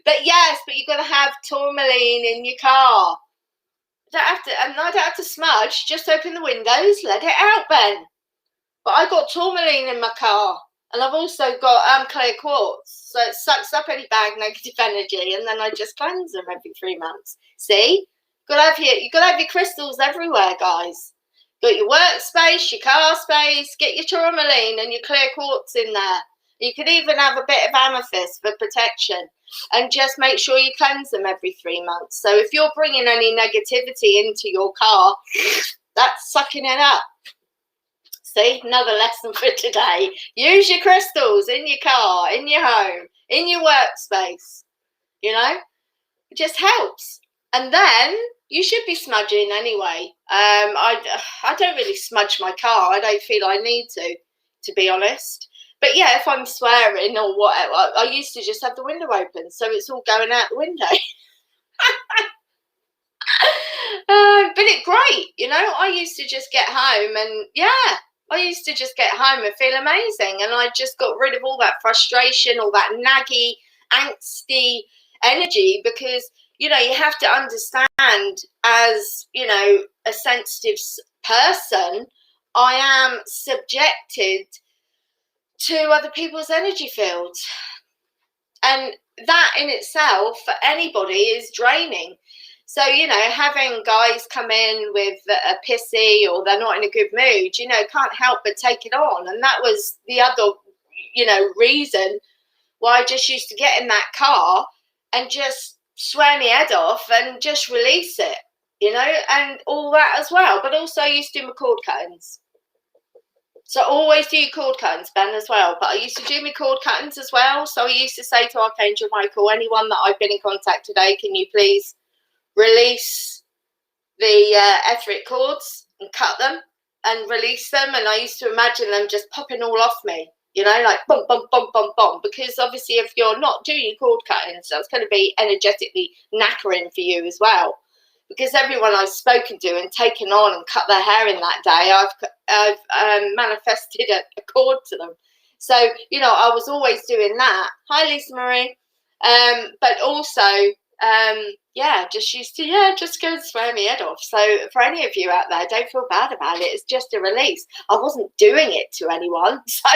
But yes, but you've got to have tourmaline in your car. I don't have to smudge. Just open the windows, let it out, Ben. But I got tourmaline in my car, and I've also got clear quartz, so it sucks up any bad negative energy, and then I just cleanse them every 3 months. See, you've got to have your crystals everywhere, guys. Got your workspace, your car space, get your tourmaline and your clear quartz in there. You could even have a bit of amethyst for protection, and just make sure you cleanse them every 3 months. So if you're bringing any negativity into your car, that's sucking it up. See, another lesson for today. Use your crystals in your car, in your home, in your workspace. You know, it just helps. And then you should be smudging anyway. I don't really smudge my car. I don't feel I need to be honest. But yeah, if I'm swearing or whatever, I used to just have the window open, so it's all going out the window. But it's great, you know. I used to just get home, and yeah, I used to just get home and feel amazing, and I just got rid of all that frustration, all that naggy, angsty energy, because, you know, you have to understand, as, you know, a sensitive person, I am subjected to other people's energy fields. And that in itself, for anybody, is draining. So, you know, having guys come in with a pissy, or they're not in a good mood, you know, can't help but take it on. And that was the other, you know, reason why I just used to get in that car and just swear my head off and just release it, you know, and all that as well. But also I used to do my cord cuttings. So always do your cord cuttings, Ben, as well. But I used to do my cord cuttings as well. So I used to say to Archangel Michael, anyone that I've been in contact today, can you please release the etheric cords and cut them and release them? And I used to imagine them just popping all off me, you know, like bum, bum, bum, bum, bum. Because obviously if you're not doing your cord cuttings, that's going to be energetically knackering for you as well. Because everyone I've spoken to and taken on and cut their hair in that day, I've manifested a cord to them. So, you know, I was always doing that. Hi, Lisa Marie. But also, yeah, just used to, just go and swear my head off. So for any of you out there, don't feel bad about it. It's just a release. I wasn't doing it to anyone. So,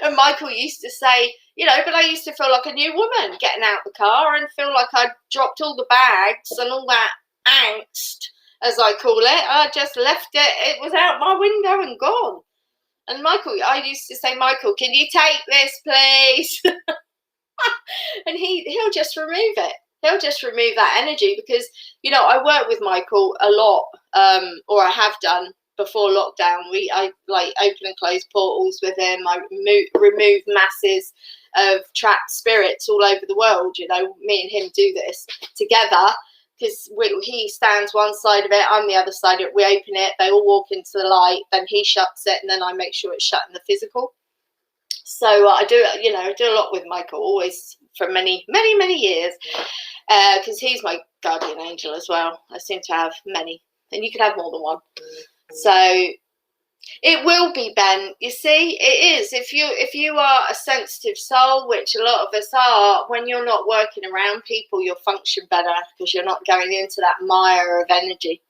and Michael used to say, you know, but I used to feel like a new woman getting out the car and feel like I'd dropped all the bags and all that angst as I call it. I just left it. It was out my window and gone. And Michael, I used to say, Michael, can you take this, please? And he'll just remove it. He'll just remove that energy because, you know, I work with Michael a lot, or I have done before lockdown. I like open and close portals with him. I remove masses of trapped spirits all over the world. You know, me and him do this together because he stands one side of it, I'm the other side of it. We open it, they all walk into the light, then he shuts it, and then I make sure it's shut in the physical. So I do a lot with Michael, always for many, many, many years, because he's my guardian angel as well. I seem to have many, and you can have more than one. So it will be, Ben. You see, it is. If you are a sensitive soul, which a lot of us are, when you're not working around people, you'll function better because you're not going into that mire of energy.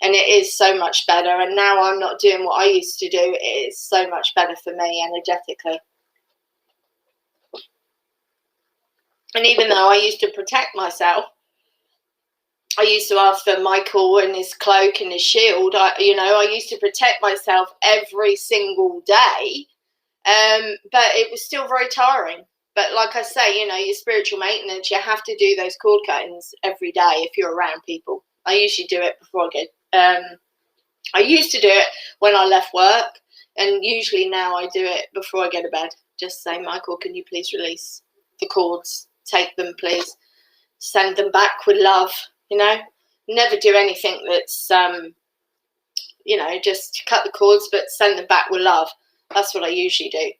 And it is so much better. And now I'm not doing what I used to do. It is so much better for me energetically. And even though I used to protect myself, I used to ask for Michael and his cloak and his shield. I used to protect myself every single day. But it was still very tiring. But like I say, you know, your spiritual maintenance, you have to do those cord cuttings every day if you're around people. I usually do it before I get... I used to do it when I left work, and usually now I do it before I go to bed. Just say, Michael, can you please release the cords? Take them, please. Send them back with love, you know. Never do anything that's, you know, just cut the cords, but send them back with love. That's what I usually do.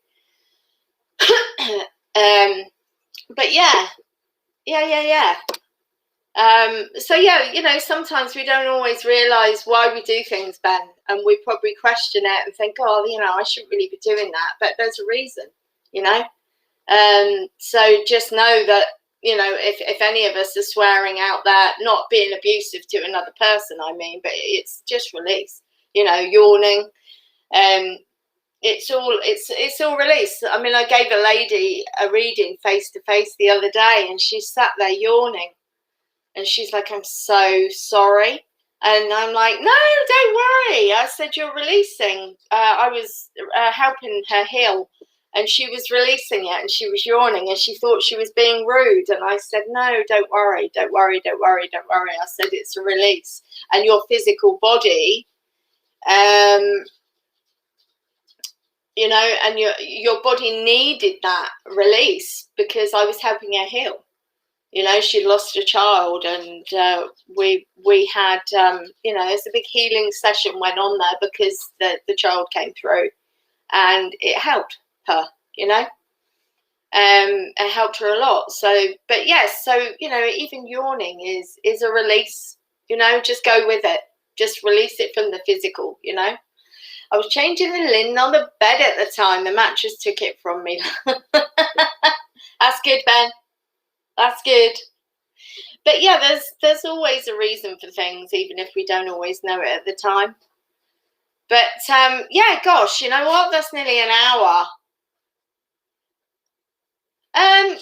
But yeah. So yeah, you know, sometimes we don't always realise why we do things, Ben, and we probably question it and think, oh, you know, I shouldn't really be doing that, but there's a reason, you know. So just know that, you know, if any of us are swearing out that, not being abusive to another person, I mean, but it's just release, you know, yawning, it's all release. I mean, I gave a lady a reading face to face the other day, and she sat there yawning. And she's like, I'm so sorry. And I'm like, no, don't worry. I said, you're releasing. I was helping her heal, and she was releasing it, and she was yawning, and she thought she was being rude. And I said, no, don't worry, don't worry, don't worry, don't worry. I said, it's a release. And your physical body, you know, and your body needed that release because I was helping her heal. You know, she lost a child, and we had, you know, it's a big healing session went on there because the child came through, and it helped her, you know, it helped her a lot. So, but yes, so, you know, even yawning is a release, you know, just go with it. Just release it from the physical, you know. I was changing the linen on the bed at the time. The mattress took it from me. That's good, Ben. That's good. But yeah, there's always a reason for things, even if we don't always know it at the time. But yeah, gosh, you know what? That's nearly an hour.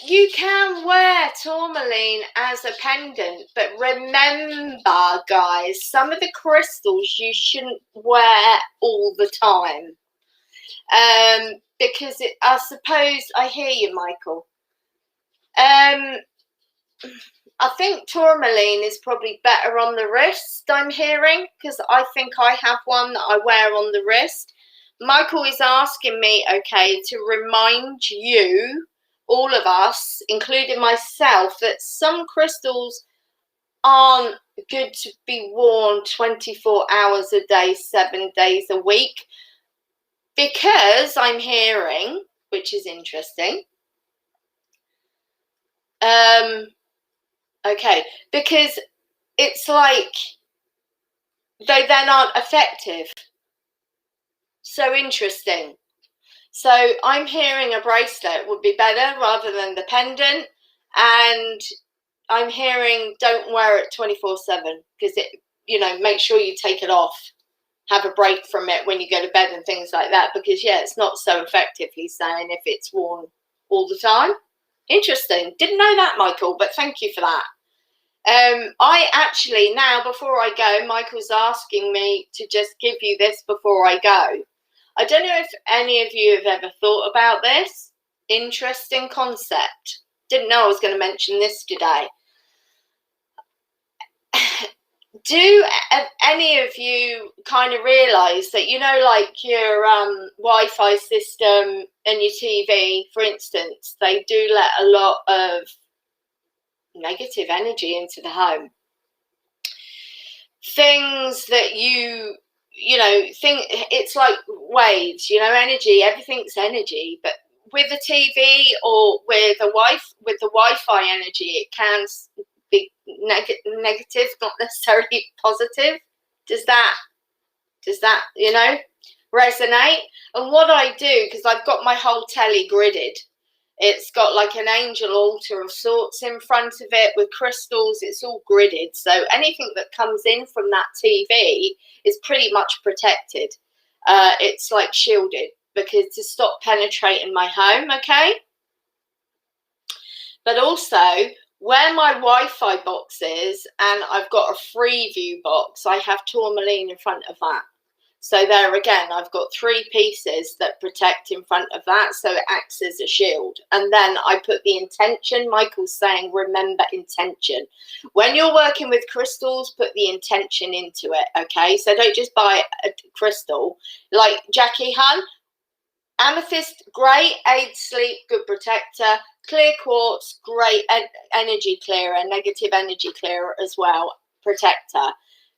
You can wear tourmaline as a pendant, but remember, guys, some of the crystals you shouldn't wear all the time. Because I suppose I hear you, Michael. I think tourmaline is probably better on the wrist, I'm hearing, because I think I have one that I wear on the wrist. Michael is asking me, okay, to remind you, all of us, including myself, that some crystals aren't good to be worn 24 hours a day, 7 days a week, because I'm hearing, which is interesting, okay, because it's like they then aren't effective. So interesting. So I'm hearing a bracelet would be better rather than the pendant, and I'm hearing don't wear it 24/7 because it, you know, make sure you take it off, have a break from it when you go to bed and things like that, because yeah, it's not so effective, he's saying, if it's worn all the time. Interesting. Didn't know that, Michael, but thank you for that. I actually, now before I go, Michael's asking me to just give you this before I go. I don't know if any of you have ever thought about this. Interesting concept. Didn't know I was going to mention this today. Do any of you kind of realise that, you know, like your Wi-Fi system and your TV, for instance, they do let a lot of negative energy into the home? Things that you know, think it's like waves, you know, energy, everything's energy, but with a TV or with the Wi-Fi energy, it can be negative, not necessarily positive. Does that, you know, resonate? And what I do, because I've got my whole telly gridded, it's got like an angel altar of sorts in front of it with crystals. It's all gridded, so anything that comes in from that TV is pretty much protected. It's like shielded, because to stop penetrating my home, okay? But also, where my Wi-Fi box is, and I've got a free view box, I have tourmaline in front of that. So there again, I've got 3 pieces that protect in front of that, so it acts as a shield. And then I put the intention. Michael's saying, remember intention. When you're working with crystals, put the intention into it, okay? So don't just buy a crystal. Like Jackie Hun, amethyst, great, aids sleep, good protector. Clear quartz, great energy clearer, negative energy clearer as well, protector.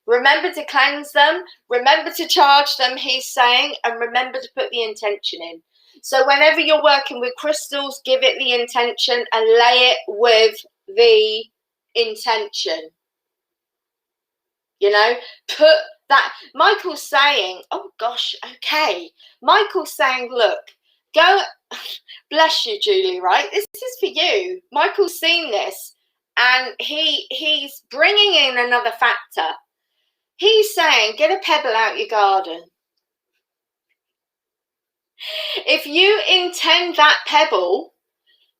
Remember to cleanse them, remember to charge them, he's saying, and remember to put the intention in. So whenever you're working with crystals, give it the intention and lay it with the intention. You know, put that. Michael's saying, oh gosh, okay. Michael's saying, look, go, bless you, Julie, right? This is for you. Michael's seen this, and he's bringing in another factor. He's saying, get a pebble out your garden. If you intend that pebble,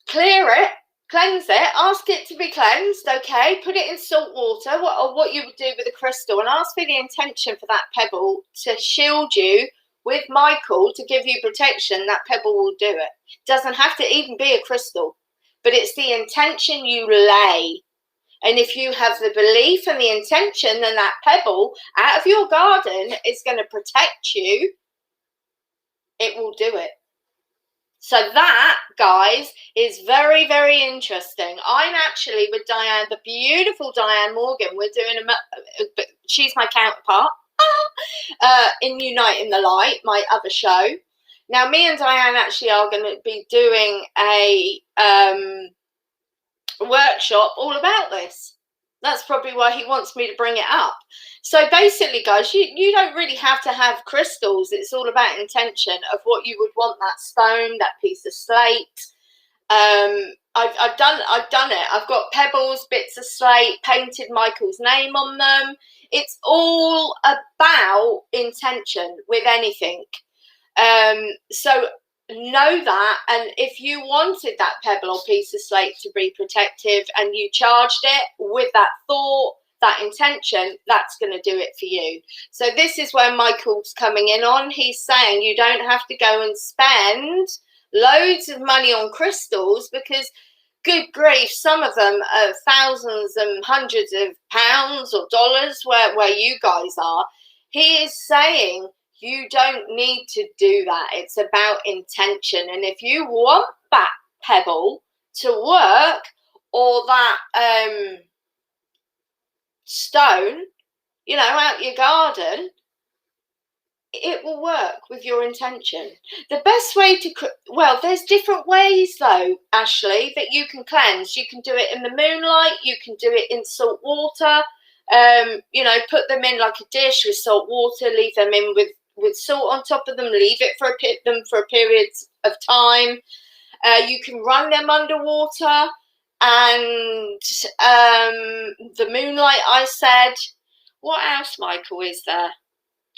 clear it, cleanse it, ask it to be cleansed, okay? Put it in salt water, or what you would do with a crystal, and ask for the intention for that pebble to shield you with Michael, to give you protection. That pebble will do it. It doesn't have to even be a crystal, but it's the intention you lay. And if you have the belief and the intention, then that pebble out of your garden is going to protect you. It will do it. So that, guys, is very, very interesting. I'm actually with Diane, the beautiful Diane Morgan. We're doing she's my counterpart in Uniting the Light, my other show. Now, me and Diane actually are going to be doing a workshop all about this. That's probably why he wants me to bring it up. So basically, guys, you don't really have to have crystals. It's all about intention of what you would want, that stone, that piece of slate. I've done it. I've got pebbles, bits of slate, painted Michael's name on them. It's all about intention with anything. So know that, and if you wanted that pebble or piece of slate to be protective and you charged it with that thought, that intention, that's going to do it for you. So this is where Michael's coming in on. He's saying you don't have to go and spend loads of money on crystals, because good grief, some of them are thousands and hundreds of pounds or dollars where you guys are. He is saying you don't need to do that. It's about intention. And if you want that pebble to work, or that stone, you know, out your garden, it will work with your intention. The best way to, well, there's different ways though, Ashley, that you can cleanse. You can do it in the moonlight. You can do it in salt water. You know, put them in like a dish with salt water, leave them in with salt on top of them, leave it for a period of time. You can run them underwater, and the moonlight, I said. What else, Michael, is there?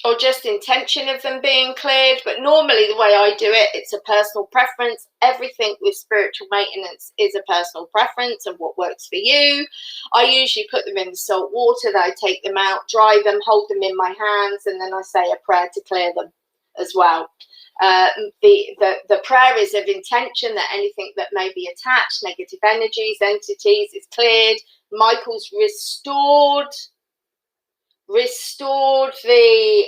or just intention of them being cleared. But normally the way I do it, it's a personal preference. Everything with spiritual maintenance is a personal preference and what works for you. I usually put them in the salt water, then I take them out, dry them, hold them in my hands, and then I say a prayer to clear them as well. The prayer is of intention, that anything that may be attached, negative energies, entities, is cleared. Michael's restored the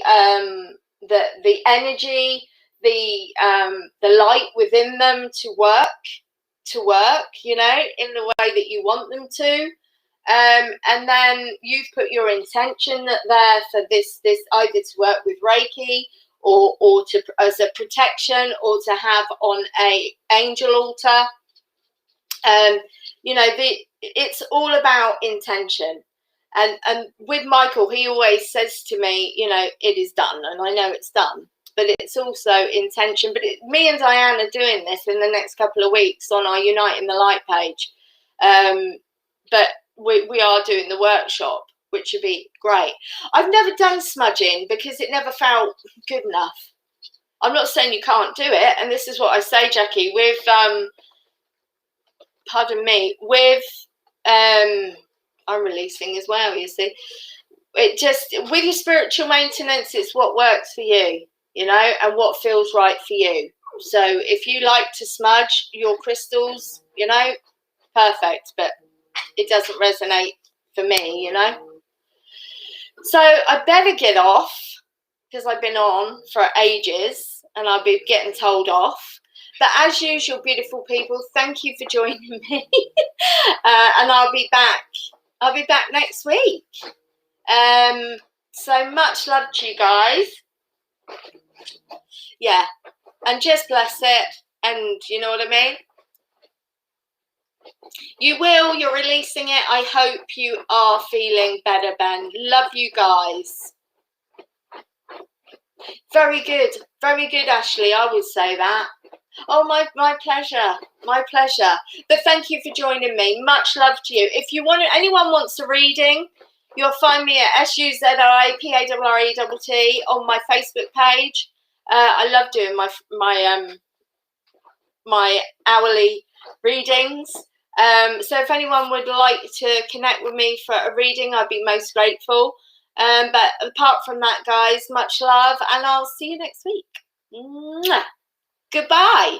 energy, the light within them to work, you know, in the way that you want them to. And then you've put your intention there for this either to work with Reiki or to as a protection, or to have on a angel altar. You know, it's all about intention. And with Michael, he always says to me, you know, it is done, and I know it's done, but it's also intention. But me and Diane are doing this in the next couple of weeks on our Uniting the Light page. But we are doing the workshop, which would be great. I've never done smudging because it never felt good enough. I'm not saying you can't do it, and this is what I say, Jackie, with pardon me, with I'm releasing as well, you see. It just, with your spiritual maintenance, it's what works for you, you know, and what feels right for you. So if you like to smudge your crystals, you know, perfect, but it doesn't resonate for me, you know. So I better get off, because I've been on for ages and I'll be getting told off. But as usual, beautiful people, thank you for joining me. And I'll be back next week. So much love to you guys. Yeah, and just bless it, and you know what I mean. You're releasing it. I hope you are feeling better, Ben. Love you guys. Very good, Ashley. I would say that. Oh, my pleasure, my pleasure. But thank you for joining me. Much love to you. If you want, anyone wants a reading, you'll find me at SUZIPARRETT on my Facebook page. I love doing my hourly readings. So if anyone would like to connect with me for a reading, I'd be most grateful. But apart from that, guys, much love, and I'll see you next week. Mwah. Goodbye.